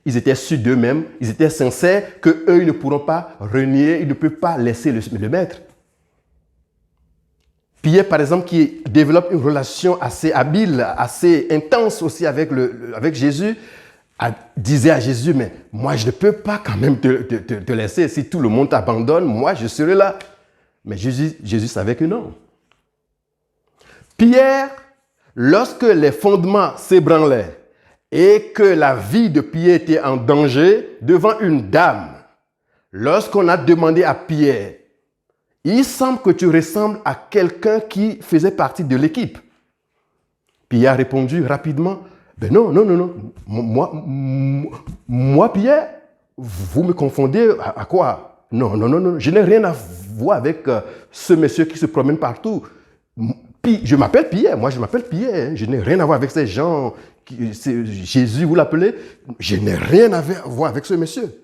ils étaient sûrs d'eux-mêmes, ils étaient sincères qu'eux, ils ne pourront pas renier, ils ne peuvent pas laisser le maître. Pierre, par exemple, qui développe une relation assez habile, assez intense aussi avec Jésus, disait à Jésus, mais moi, je ne peux pas quand même te laisser. Si tout le monde t'abandonne, moi, je serai là. Mais Jésus savait que non. Pierre, lorsque les fondements s'ébranlaient et que la vie de Pierre était en danger devant une dame, lorsqu'on a demandé à Pierre, il semble que tu ressembles à quelqu'un qui faisait partie de l'équipe. Pierre a répondu rapidement, ben non, moi Pierre, vous me confondez à quoi? Non, je n'ai rien à voir avec ce monsieur qui se promène partout. Je m'appelle Pierre, je n'ai rien à voir avec ces gens, Jésus vous l'appelez, je n'ai rien à voir avec ce monsieur.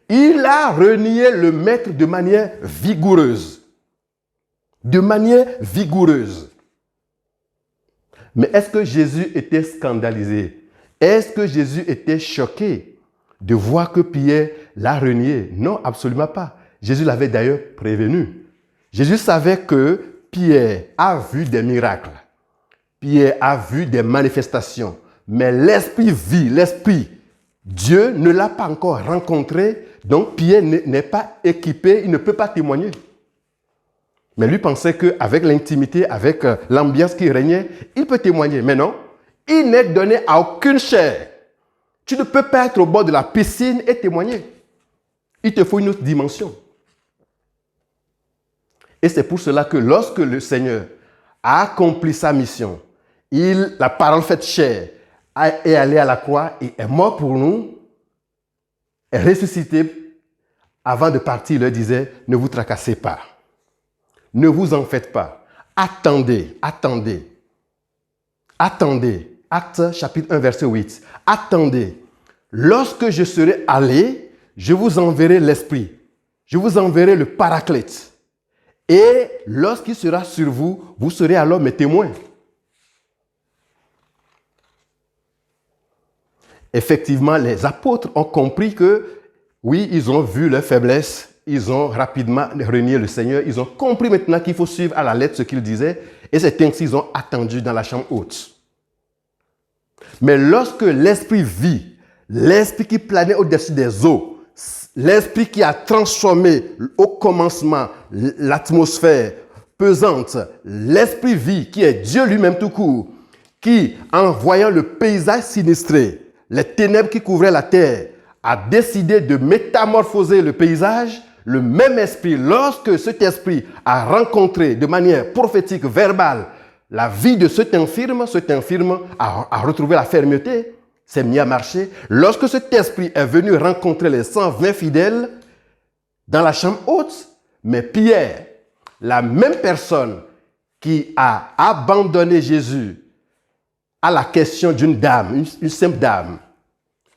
Il a renié le maître de manière vigoureuse. Mais est-ce que Jésus était scandalisé? Est-ce que Jésus était choqué de voir que Pierre l'a renié? Non, absolument pas. Jésus l'avait d'ailleurs prévenu. Jésus savait que Pierre a vu des miracles. Pierre a vu des manifestations. Mais l'esprit vit, l'esprit. Dieu ne l'a pas encore rencontré, donc Pierre n'est pas équipé, il ne peut pas témoigner. Mais lui pensait qu'avec l'intimité, avec l'ambiance qui régnait, il peut témoigner. Mais non, il n'est donné à aucune chair. Tu ne peux pas être au bord de la piscine et témoigner. Il te faut une autre dimension. Et c'est pour cela que lorsque le Seigneur a accompli sa mission, la parole faite chair, est allé à la croix et est mort pour nous, est ressuscité. Avant de partir, il leur disait, ne vous tracassez pas. Ne vous en faites pas. Attendez, attendez. Attendez. Actes chapitre 1, verset 8. Attendez. Lorsque je serai allé, je vous enverrai l'Esprit. Je vous enverrai le Paraclète. Et lorsqu'il sera sur vous, vous serez alors mes témoins. Effectivement, les apôtres ont compris que, oui, ils ont vu leur faiblesse, ils ont rapidement renié le Seigneur, ils ont compris maintenant qu'il faut suivre à la lettre ce qu'il disait, et c'est ainsi qu'ils ont attendu dans la chambre haute. Mais lorsque l'Esprit vit, l'Esprit qui planait au-dessus des eaux, l'Esprit qui a transformé au commencement l'atmosphère pesante, l'Esprit vit, qui est Dieu lui-même tout court, qui, en voyant le paysage sinistré, les ténèbres qui couvraient la terre, a décidé de métamorphoser le paysage, le même esprit, lorsque cet esprit a rencontré de manière prophétique, verbale, la vie de cet infirme a retrouvé la fermeté, s'est mis à marcher. Lorsque cet esprit est venu rencontrer les 120 fidèles dans la chambre haute, mais Pierre, la même personne qui a abandonné Jésus à la question d'une dame, une simple dame,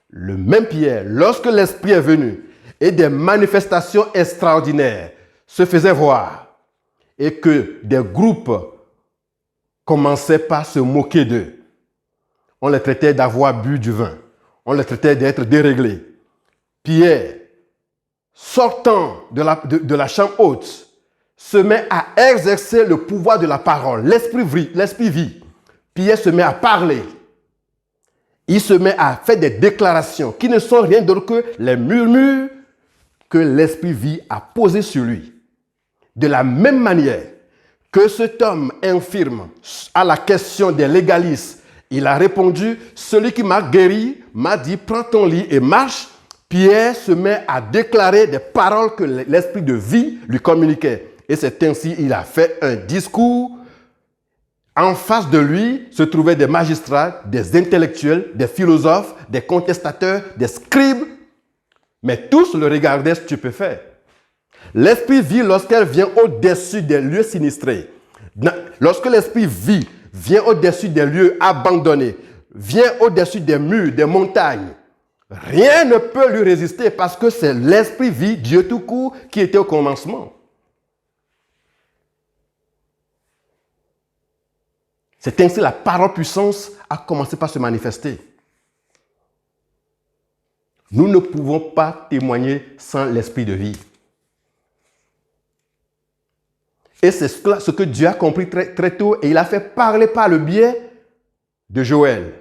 le même Pierre, lorsque l'Esprit est venu et des manifestations extraordinaires se faisaient voir et que des groupes commençaient par se moquer d'eux, on les traitait d'avoir bu du vin, on les traitait d'être déréglés. Pierre, sortant de la chambre haute, se met à exercer le pouvoir de la parole. L'Esprit vit. Pierre se met à parler. Il se met à faire des déclarations qui ne sont rien d'autre que les murmures que l'Esprit vit a posés sur lui. De la même manière que cet homme infirme à la question des légalistes, il a répondu, celui qui m'a guéri m'a dit, prends ton lit et marche. Pierre se met à déclarer des paroles que l'Esprit de vie lui communiquait. Et c'est ainsi qu'il a fait un discours. En face de lui se trouvaient des magistrats, des intellectuels, des philosophes, des contestateurs, des scribes. Mais tous le regardaient stupéfaits. L'Esprit vit lorsqu'elle vient au-dessus des lieux sinistrés. Lorsque l'Esprit vit, vient au-dessus des lieux abandonnés, vient au-dessus des murs, des montagnes, rien ne peut lui résister parce que c'est l'Esprit vit, Dieu tout court, qui était au commencement. C'est ainsi que la parole puissance a commencé par se manifester. Nous ne pouvons pas témoigner sans l'Esprit de vie. Et c'est ce que Dieu a compris très, très tôt et il a fait parler par le biais de Joël.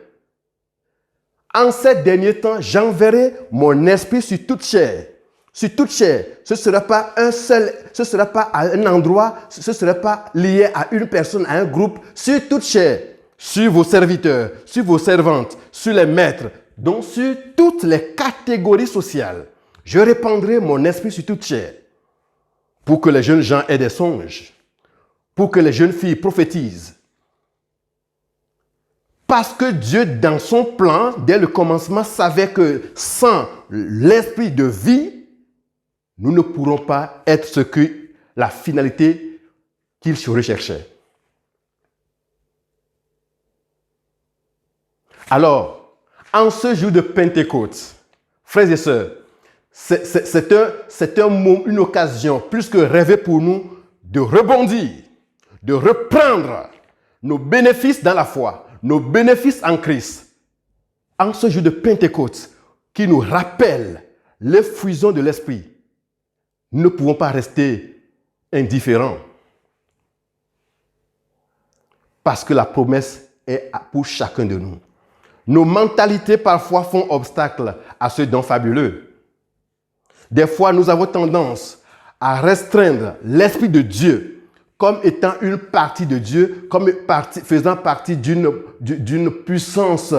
En ces derniers temps, j'enverrai mon esprit sur toute chair. Sur toute chair. Ce ne sera pas ce ne sera pas à un endroit, ce ne sera pas lié à une personne, à un groupe. Sur toute chair. Sur vos serviteurs, sur vos servantes, sur les maîtres, donc sur toutes les catégories sociales. Je répandrai mon esprit sur toute chair. Pour que les jeunes gens aient des songes. Pour que les jeunes filles prophétisent. Parce que Dieu, dans son plan, dès le commencement, savait que sans l'esprit de vie, nous ne pourrons pas être ce que la finalité qu'il recherchait. Alors, en ce jour de Pentecôte, frères et sœurs, c'est une occasion plus que rêvée pour nous de rebondir, de reprendre nos bénéfices dans la foi, nos bénéfices en Christ. En ce jour de Pentecôte, qui nous rappelle l'effusion de l'Esprit, nous ne pouvons pas rester indifférents. Parce que la promesse est pour chacun de nous. Nos mentalités parfois font obstacle à ce don fabuleux. Des fois, nous avons tendance à restreindre l'Esprit de Dieu comme étant une partie de Dieu, faisant partie d'une puissance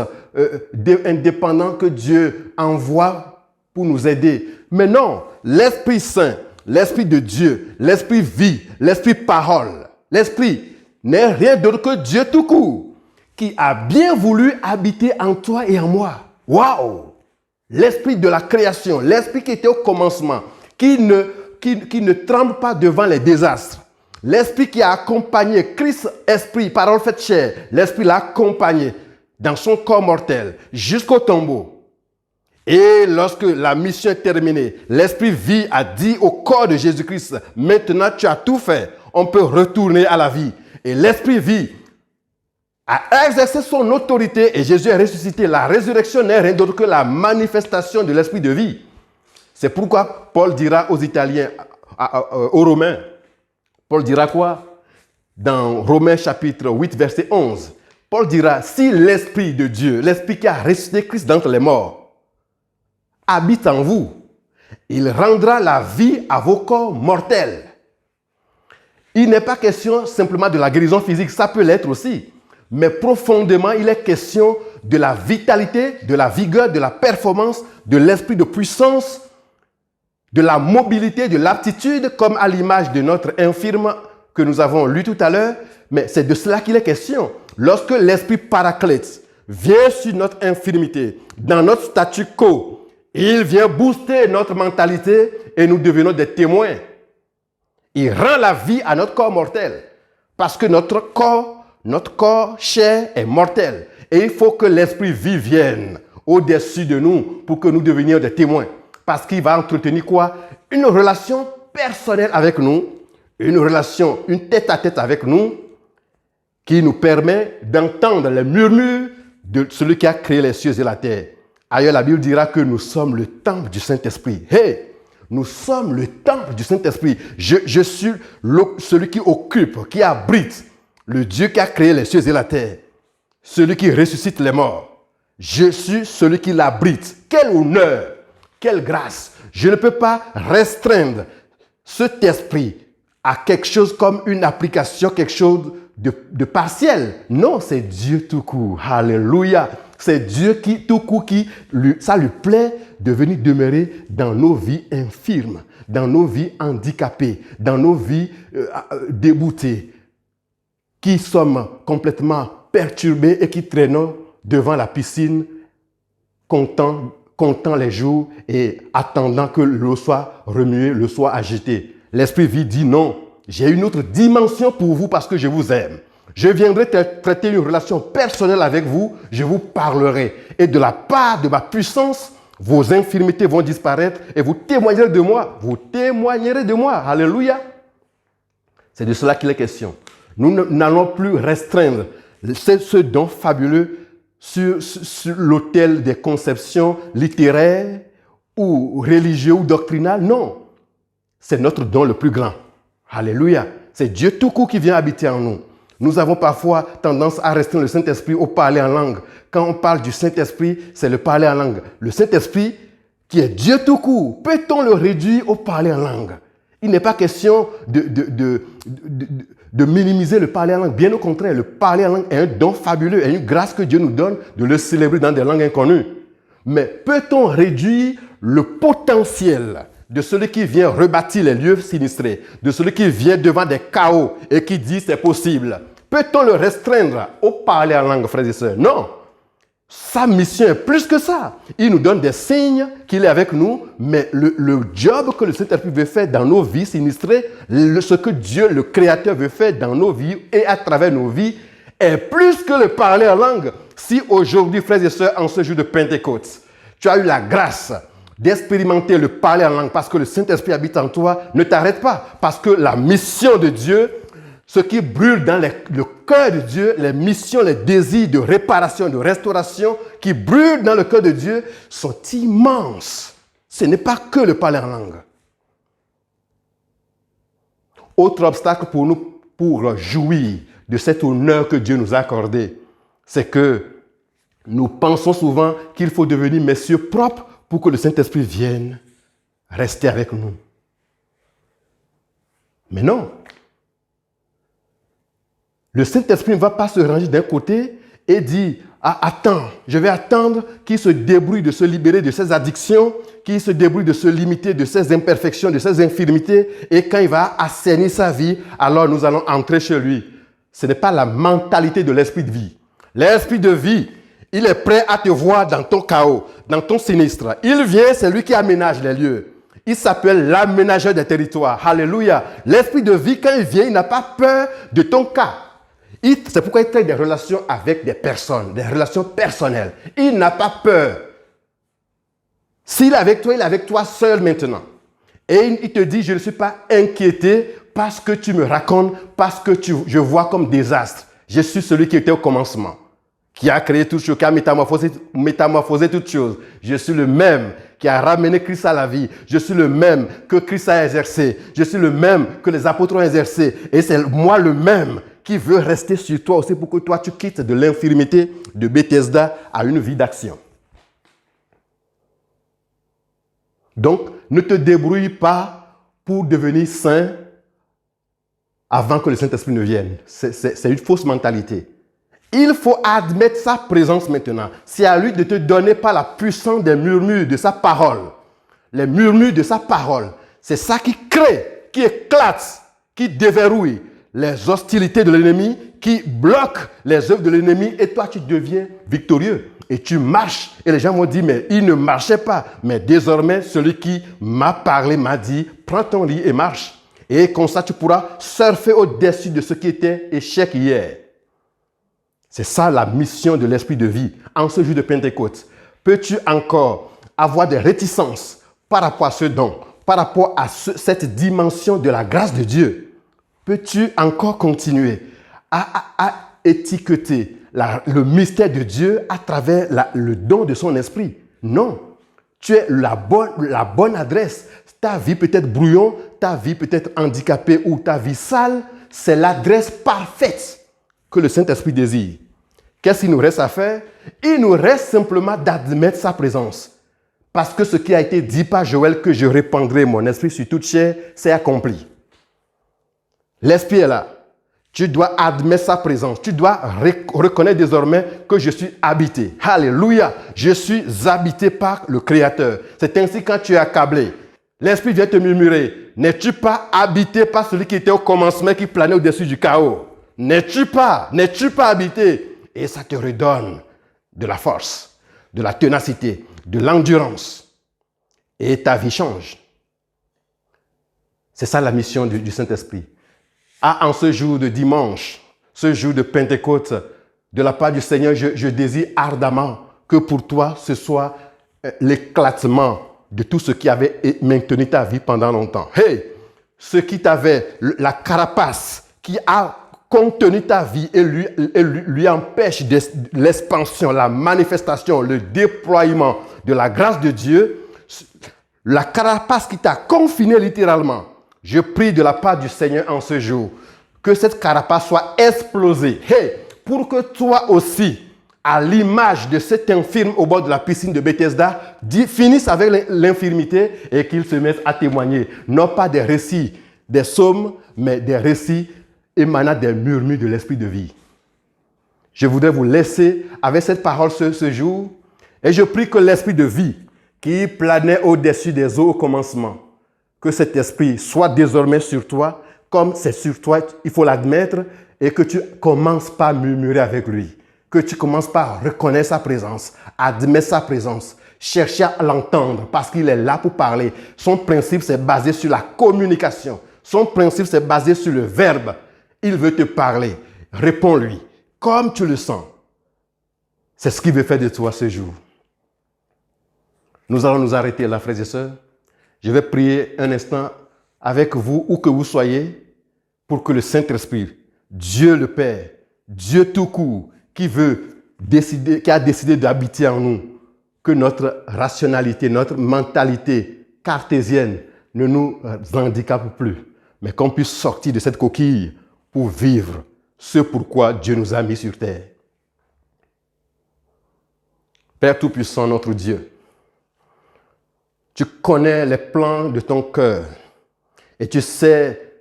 indépendante que Dieu envoie pour nous aider. Mais non, l'Esprit Saint, l'Esprit de Dieu, l'Esprit vie, l'Esprit parole, l'Esprit n'est rien d'autre que Dieu tout court, qui a bien voulu habiter en toi et en moi. Waouh! L'Esprit de la création, l'Esprit qui était au commencement, qui ne tremble pas devant les désastres. L'Esprit qui a accompagné Christ, Esprit, parole faite chair, l'Esprit l'a accompagné dans son corps mortel jusqu'au tombeau. Et lorsque la mission est terminée, l'Esprit vie a dit au corps de Jésus-Christ, maintenant tu as tout fait, on peut retourner à la vie. Et l'Esprit vie a exercé son autorité et Jésus est ressuscité. La résurrection n'est rien d'autre que la manifestation de l'Esprit de vie. C'est pourquoi Paul dira aux Italiens, aux Romains, Paul dira quoi? Dans Romains chapitre 8, verset 11, Paul dira, si l'Esprit de Dieu, l'Esprit qui a ressuscité Christ d'entre les morts, habite en vous, il rendra la vie à vos corps mortels. Il n'est pas question simplement de la guérison physique, ça peut l'être aussi. Mais profondément, il est question de la vitalité, de la vigueur, de la performance, de l'esprit de puissance, de la mobilité, de l'aptitude, comme à l'image de notre infirme que nous avons lu tout à l'heure. Mais c'est de cela qu'il est question. Lorsque l'esprit paraclète vient sur notre infirmité, dans notre statu quo, il vient booster notre mentalité et nous devenons des témoins. Il rend la vie à notre corps mortel. Parce que notre corps chair est mortel. Et il faut que l'esprit vie vienne au-dessus de nous pour que nous devenions des témoins. Parce qu'il va entretenir quoi? Une relation personnelle avec nous, une relation, une tête-à-tête avec nous, qui nous permet d'entendre les murmures de celui qui a créé les cieux et la terre. Ailleurs, la Bible dira que nous sommes le temple du Saint-Esprit. Hey! Nous sommes le temple du Saint-Esprit. Je suis celui qui occupe, qui abrite le Dieu qui a créé les cieux et la terre. Celui qui ressuscite les morts. Je suis celui qui l'abrite. Quel honneur, quelle grâce. Je ne peux pas restreindre cet esprit à quelque chose comme une application, quelque chose de partiel. Non, c'est Dieu tout court. Alléluia. C'est Dieu qui, tout court, ça lui plaît de venir demeurer dans nos vies infirmes, dans nos vies handicapées, dans nos vies déboutées, qui sommes complètement perturbés et qui traînons devant la piscine, comptant les jours et attendant que l'eau soit remuée, l'eau soit agitée. L'Esprit vie dit non, j'ai une autre dimension pour vous parce que je vous aime. Je viendrai traiter une relation personnelle avec vous, je vous parlerai. Et de la part de ma puissance, vos infirmités vont disparaître et vous témoignerez de moi. Vous témoignerez de moi. Alléluia. C'est de cela qu'il est question. Nous n'allons plus restreindre ce don fabuleux sur l'autel des conceptions littéraires ou religieuses ou doctrinales. Non. C'est notre don le plus grand. Alléluia. C'est Dieu tout court qui vient habiter en nous. Nous avons parfois tendance à restreindre le Saint-Esprit au parler en langue. Quand on parle du Saint-Esprit, c'est le parler en langue. Le Saint-Esprit, qui est Dieu tout court, peut-on le réduire au parler en langue? Il n'est pas question de minimiser le parler en langue. Bien au contraire, le parler en langue est un don fabuleux, est une grâce que Dieu nous donne de le célébrer dans des langues inconnues. Mais peut-on réduire le potentiel de celui qui vient rebâtir les lieux sinistrés, de celui qui vient devant des chaos et qui dit c'est possible? Peut-on le restreindre au parler en langue, frères et sœurs? Non. Sa mission est plus que ça. Il nous donne des signes qu'il est avec nous, mais le job que le Saint-Esprit veut faire dans nos vies sinistrées, ce que Dieu, le Créateur, veut faire dans nos vies et à travers nos vies, est plus que le parler en langue. Si aujourd'hui, frères et sœurs, en ce jour de Pentecôte, tu as eu la grâce d'expérimenter le parler en langue parce que le Saint-Esprit habite en toi, ne t'arrête pas. Parce que la mission de Dieu, ce qui brûle dans le cœur de Dieu, les missions, les désirs de réparation, de restauration qui brûlent dans le cœur de Dieu sont immenses. Ce n'est pas que le parler en langue. Autre obstacle pour nous, pour jouir de cet honneur que Dieu nous a accordé, c'est que nous pensons souvent qu'il faut devenir messieurs propres pour que le Saint-Esprit vienne rester avec nous. Mais non. Le Saint-Esprit ne va pas se ranger d'un côté et dire ah, attends, je vais attendre qu'il se débrouille de se libérer de ses addictions, qu'il se débrouille de se limiter de ses imperfections, de ses infirmités, et quand il va assainir sa vie, alors nous allons entrer chez lui. Ce n'est pas la mentalité de l'esprit de vie. L'esprit de vie, il est prêt à te voir dans ton chaos, dans ton sinistre. Il vient, c'est lui qui aménage les lieux. Il s'appelle l'aménageur des territoires. Alléluia. L'esprit de vie, quand il vient, il n'a pas peur de ton cas. C'est pourquoi il traite des relations avec des personnes, des relations personnelles. Il n'a pas peur. S'il est avec toi, il est avec toi seul maintenant. Et il te dit, je ne suis pas inquiété parce que tu me racontes, parce que je vois comme désastre. Je suis celui qui était au commencement, qui a créé toutes choses, qui a métamorphosé toutes choses. Je suis le même qui a ramené Christ à la vie. Je suis le même que Christ a exercé. Je suis le même que les apôtres ont exercé. Et c'est moi le même qui veut rester sur toi aussi pour que toi tu quittes de l'infirmité de Bethesda à une vie d'action. Donc, ne te débrouille pas pour devenir saint avant que le Saint-Esprit ne vienne. C'est une fausse mentalité. Il faut admettre sa présence maintenant. C'est à lui de te donner par la puissance des murmures de sa parole. Les murmures de sa parole. C'est ça qui crée, qui éclate, qui déverrouille les hostilités de l'ennemi, qui bloquent les œuvres de l'ennemi, et toi tu deviens victorieux. Et tu marches. Et les gens m'ont dit, mais il ne marchait pas. Mais désormais, celui qui m'a parlé m'a dit, prends ton lit et marche. Et comme ça, tu pourras surfer au-dessus de ce qui était échec hier. C'est ça la mission de l'esprit de vie. En ce jour de Pentecôte, peux-tu encore avoir des réticences par rapport à ce don, par rapport à cette dimension de la grâce de Dieu? Peux-tu encore continuer à étiqueter le mystère de Dieu à travers le don de son esprit? Non. Tu es la bonne adresse. Ta vie peut être brouillon, ta vie peut être handicapée ou ta vie sale. C'est l'adresse parfaite que le Saint-Esprit désire. Qu'est-ce qu'il nous reste à faire? Il nous reste simplement d'admettre sa présence. Parce que ce qui a été dit par Joël, que je répandrai mon esprit sur toute chair, c'est accompli. L'esprit est là. Tu dois admettre sa présence. Tu dois reconnaître désormais que je suis habité. Alléluia. Je suis habité par le Créateur. C'est ainsi quand tu es accablé. L'esprit vient te murmurer. N'es-tu pas habité par celui qui était au commencement, qui planait au-dessus du chaos? N'es-tu pas habité? Et ça te redonne de la force, de la ténacité, de l'endurance. Et ta vie change. C'est ça la mission du Saint-Esprit. En ce jour de dimanche, ce jour de Pentecôte, de la part du Seigneur, je désire ardemment que pour toi, ce soit l'éclatement de tout ce qui avait maintenu ta vie pendant longtemps. Hey, ce qui t'avait, la carapace qui a contenu ta vie et lui empêche l'expansion, la manifestation, le déploiement de la grâce de Dieu, la carapace qui t'a confiné littéralement. Je prie de la part du Seigneur en ce jour que cette carapace soit explosée. Hey, pour que toi aussi, à l'image de cet infirme au bord de la piscine de Bethesda, finisse avec l'infirmité et qu'il se mette à témoigner. Non pas des récits des psaumes, mais des récits émanant des murmures de l'esprit de vie. Je voudrais vous laisser avec cette parole ce jour et je prie que l'esprit de vie qui planait au-dessus des eaux au commencement, que cet esprit soit désormais sur toi, comme c'est sur toi, il faut l'admettre, et que tu commences par murmurer avec lui, que tu commences par reconnaître sa présence, admettre sa présence, chercher à l'entendre parce qu'il est là pour parler. Son principe, c'est basé sur la communication. Son principe, c'est basé sur le verbe. Il veut te parler. Réponds-lui comme tu le sens. C'est ce qu'il veut faire de toi ce jour. Nous allons nous arrêter là, frères et sœurs. Je vais prier un instant avec vous, où que vous soyez, pour que le Saint-Esprit, Dieu le Père, Dieu tout court, qui a décidé d'habiter en nous, que notre rationalité, notre mentalité cartésienne ne nous handicape plus, mais qu'on puisse sortir de cette coquille pour vivre ce pourquoi Dieu nous a mis sur terre. Père Tout-Puissant, notre Dieu, tu connais les plans de ton cœur et tu sais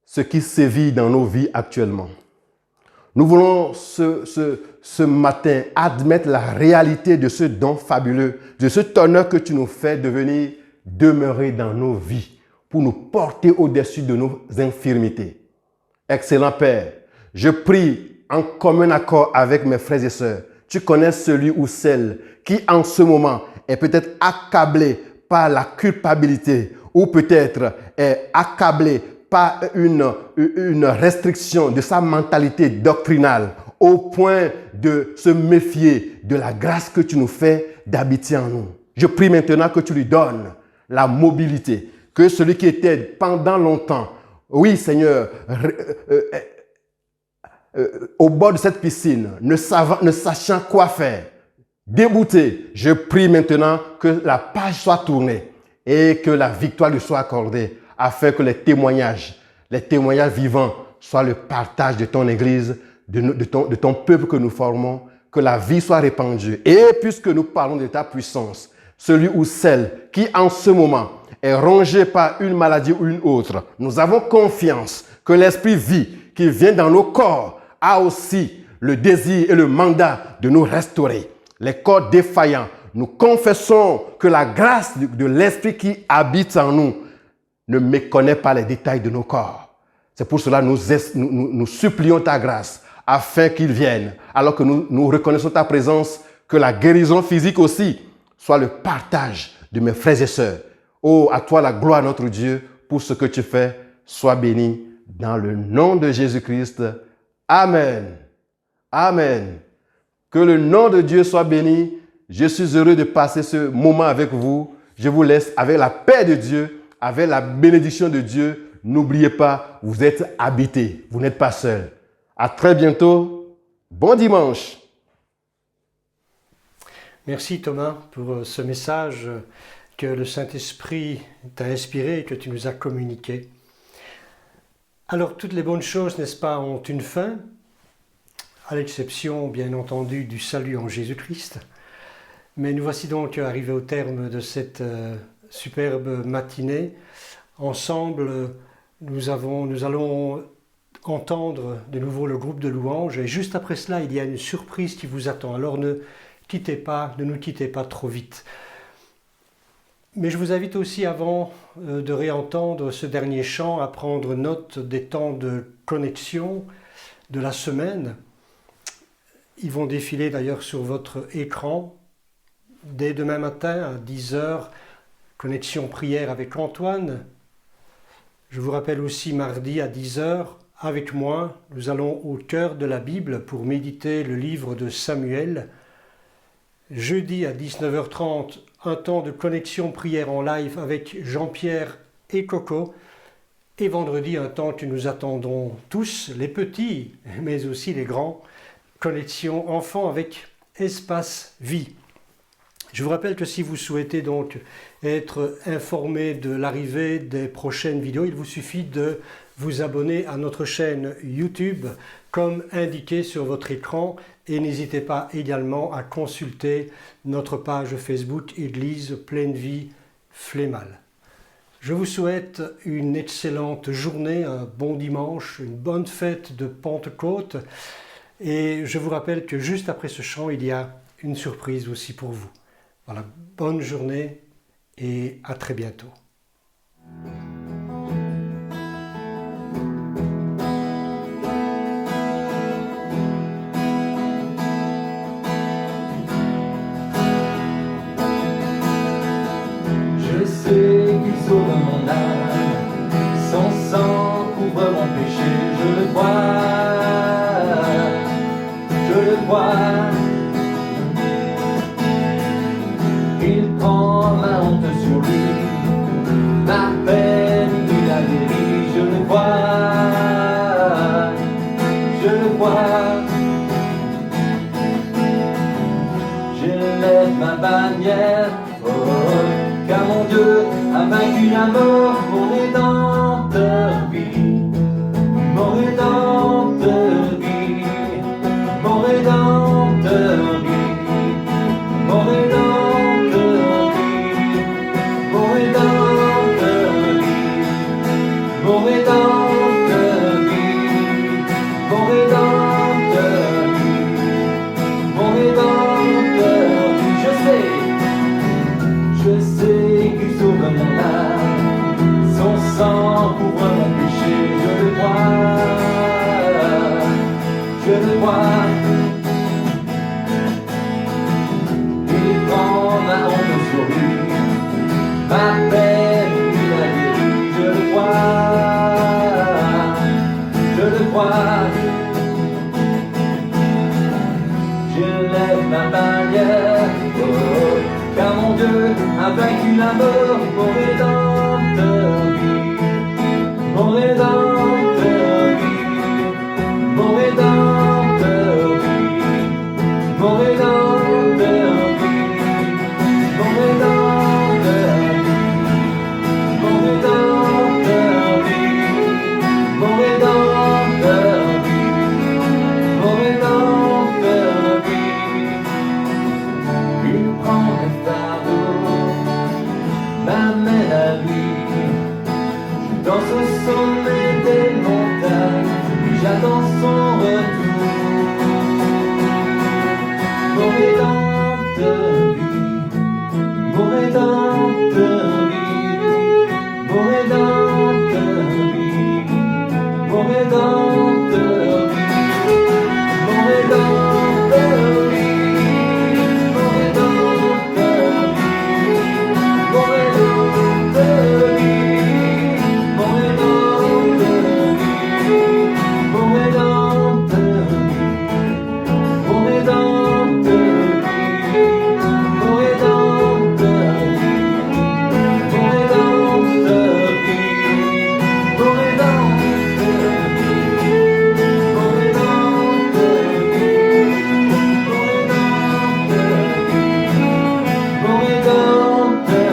ce qui sévit dans nos vies actuellement. Nous voulons ce matin admettre la réalité de ce don fabuleux, de cet honneur que tu nous fais de venir demeurer dans nos vies pour nous porter au-dessus de nos infirmités. Excellent Père, je prie en commun accord avec mes frères et sœurs. Tu connais celui ou celle qui en ce moment est peut-être accablé par la culpabilité ou peut-être est accablé par une restriction de sa mentalité doctrinale au point de se méfier de la grâce que tu nous fais d'habiter en nous. Je prie maintenant que tu lui donnes la mobilité, que celui qui était pendant longtemps, oui Seigneur, au bord de cette piscine, ne sachant quoi faire, débouté, je prie maintenant que la page soit tournée et que la victoire lui soit accordée afin que les témoignages vivants soient le partage de ton Église, de ton peuple que nous formons, que la vie soit répandue. Et puisque nous parlons de ta puissance, celui ou celle qui en ce moment est rongé par une maladie ou une autre, nous avons confiance que l'esprit vie qui vient dans nos corps a aussi le désir et le mandat de nous restaurer. Les corps défaillants, nous confessons que la grâce de l'esprit qui habite en nous ne méconnaît pas les détails de nos corps. C'est pour cela que nous supplions ta grâce afin qu'il vienne, alors que nous reconnaissons ta présence, que la guérison physique aussi soit le partage de mes frères et sœurs. Oh, à toi la gloire, notre Dieu, pour ce que tu fais. Sois béni dans le nom de Jésus-Christ. Amen. Amen. Que le nom de Dieu soit béni. Je suis heureux de passer ce moment avec vous. Je vous laisse avec la paix de Dieu, avec la bénédiction de Dieu. N'oubliez pas, vous êtes habités. Vous n'êtes pas seuls. À très bientôt. Bon dimanche. Merci Thomas pour ce message que le Saint-Esprit t'a inspiré et que tu nous as communiqué. Alors toutes les bonnes choses, n'est-ce pas, ont une fin, à l'exception bien entendu du salut en Jésus-Christ. Mais nous voici donc arrivés au terme de cette superbe matinée. Ensemble, nous allons entendre de nouveau le groupe de louanges et juste après cela, il y a une surprise qui vous attend. Alors ne nous quittez pas trop vite. Mais je vous invite aussi, avant de réentendre ce dernier chant, à prendre note des temps de connexion de la semaine. Ils vont défiler d'ailleurs sur votre écran. Dès demain matin à 10h, connexion prière avec Antoine. Je vous rappelle aussi mardi à 10h, avec moi, nous allons au cœur de la Bible pour méditer le livre de Samuel. Jeudi à 19h30, un temps de connexion prière en live avec Jean-Pierre et Coco. Et vendredi, un temps que nous attendons tous, les petits, mais aussi les grands, connexion enfants avec Espace Vie. Je vous rappelle que si vous souhaitez donc être informé de l'arrivée des prochaines vidéos, il vous suffit de vous abonner à notre chaîne YouTube comme indiqué sur votre écran et n'hésitez pas également à consulter notre page Facebook Église Pleine Vie Flémal. Je vous souhaite une excellente journée, un bon dimanche, une bonne fête de Pentecôte et je vous rappelle que juste après ce chant, il y a une surprise aussi pour vous. Voilà, bonne journée et à très bientôt. Je sais qu'il sauve mon âme, son sang couvre mon péché, je le vois. Il prend ma honte sur lui, ma peine il a guéri, je le vois. Je lève ma bannière, oh, car mon Dieu a vaincu la mort, mon rédempteur vit, mon rédempteur vit, mon rédempteur vit, mon rédempteur vit, mon rédempteur vit, mon rédempteur vit, mon rédempteur Il prend ma honte sur lui, ma peine il a guéri, je le crois, je le crois. Je lève ma bannière, oh, car mon Dieu a vaincu la mort, mon rédempteur vit, mon rédempteur vit, mon rédempteur vit, mon rédempteur vit, mon rédempteur vit, mon rédempteur vit, mon rédempteur vit, mon rédempteur vit. Il prend mes fardeaux, m'amène à lui. Dans ce sommet des montagnes, j'attends son retour. Mon rédempteur vit, mon rédempteur vit, mon rédempteur vit, mon rédempteur vit, mon rédempteur vit, mon rédempteur vit, mon rédempteur vit, mon rédempteur vit, mon rédempteur vit, mon rédempteur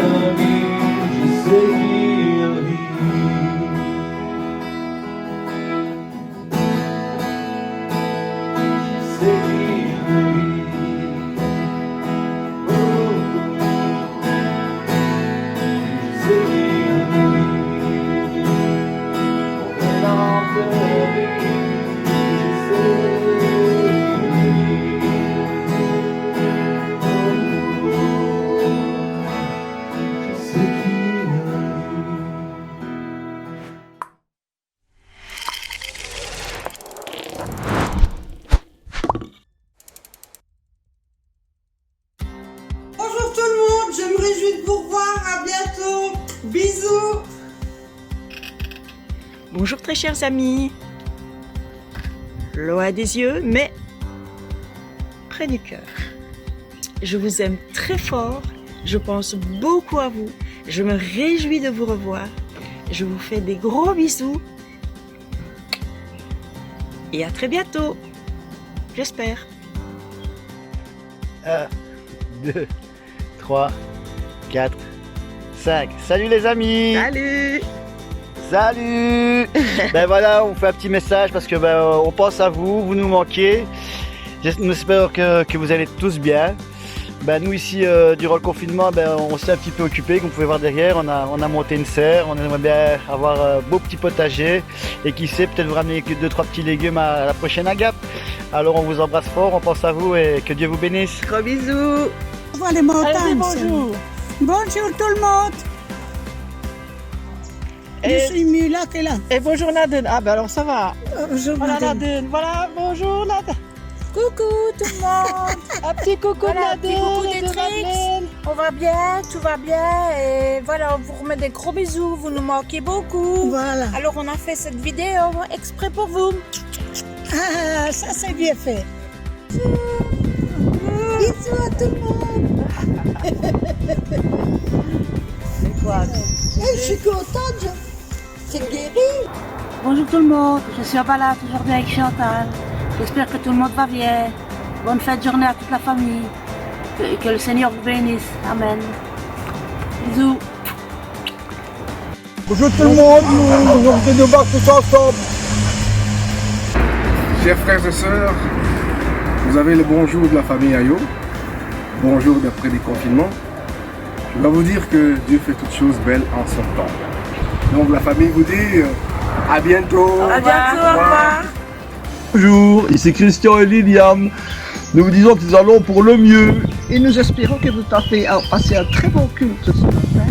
Bonjour tout le monde, je me réjouis de vous revoir, à bientôt, bisous. Bonjour très chers amis. Loin des yeux, mais près du cœur. Je vous aime très fort, je pense beaucoup à vous, je me réjouis de vous revoir. Je vous fais des gros bisous et à très bientôt, j'espère. 1, 2, 3, 4, 5. Salut les amis! Salut! Salut! Ben voilà, on fait un petit message parce que on pense à vous, vous nous manquez. J'espère que vous allez tous bien. Nous ici, durant le confinement, on s'est un petit peu occupé, comme vous pouvez voir derrière. On a monté une serre, on aimerait bien avoir un beau petit potager. Et qui sait, peut-être vous ramener 2-3 petits légumes à la prochaine Agap. Alors on vous embrasse fort, on pense à vous et que Dieu vous bénisse. Gros bisous! On voit les montagnes. Allez, bonjour! Bonjour tout le monde. Je suis mieux là que là. Et bonjour Nadine. Ah ben alors ça va. Bonjour Voilà madame. Nadine, voilà, bonjour Nadine. Coucou tout le monde. Un petit coucou Voilà, de petit coucou Nadine et des de Trix. Madeleine. On va bien, tout va bien et voilà, on vous remet des gros bisous, vous nous manquez beaucoup. Voilà. Alors on a fait cette vidéo exprès pour vous. Ah, ça c'est bien fait. Bisous à tout le monde. C'est quoi? Je suis contente, c'est guéri. Bonjour tout le monde, je suis à balade aujourd'hui avec Chantal. J'espère que tout le monde va bien. Bonne fin de journée à toute la famille. Que le Seigneur vous bénisse. Amen. Bisous. Bonjour tout le monde, nous venons de nous voir tous ensemble. Chers frères et sœurs, vous avez le bonjour de la famille Ayo, bonjour d'après des confinements. Je dois vous dire que Dieu fait toutes choses belles en son temps. Donc la famille vous dit à bientôt. À bientôt, au revoir. Bonjour, ici Christian et Liliane. Nous vous disons que nous allons pour le mieux. Et nous espérons que vous avez passé un très bon culte ce matin.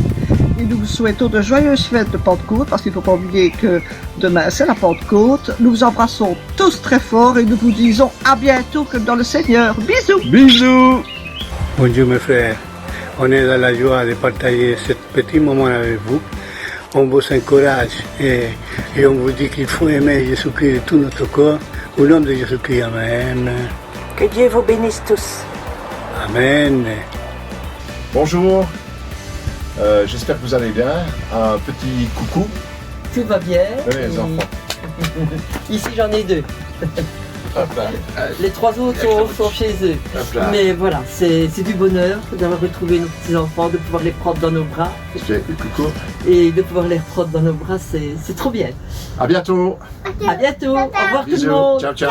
et nous vous souhaitons de joyeuses fêtes de Pentecôte, parce qu'il ne faut pas oublier que demain c'est la Pentecôte. Nous vous embrassons tous très fort et nous vous disons à bientôt comme dans le Seigneur. Bisous. Bisous. Bonjour mes frères, on est dans la joie de partager ce petit moment avec vous. On vous encourage et on vous dit qu'il faut aimer Jésus-Christ de tout notre corps. Au nom de Jésus-Christ, Amen. Que Dieu vous bénisse tous. Amen. Bonjour, j'espère que vous allez bien. Un petit coucou. Tout va bien. Oui, les enfants. Ici j'en ai 2. Les 3 autres sont chez eux. Mais voilà, c'est du bonheur d'avoir retrouvé nos petits-enfants, de pouvoir les prendre dans nos bras. Coucou. Et de pouvoir les reprendre dans nos bras, c'est trop bien. À bientôt. À bientôt. Au revoir Bisous. tout le monde. Ciao, ciao.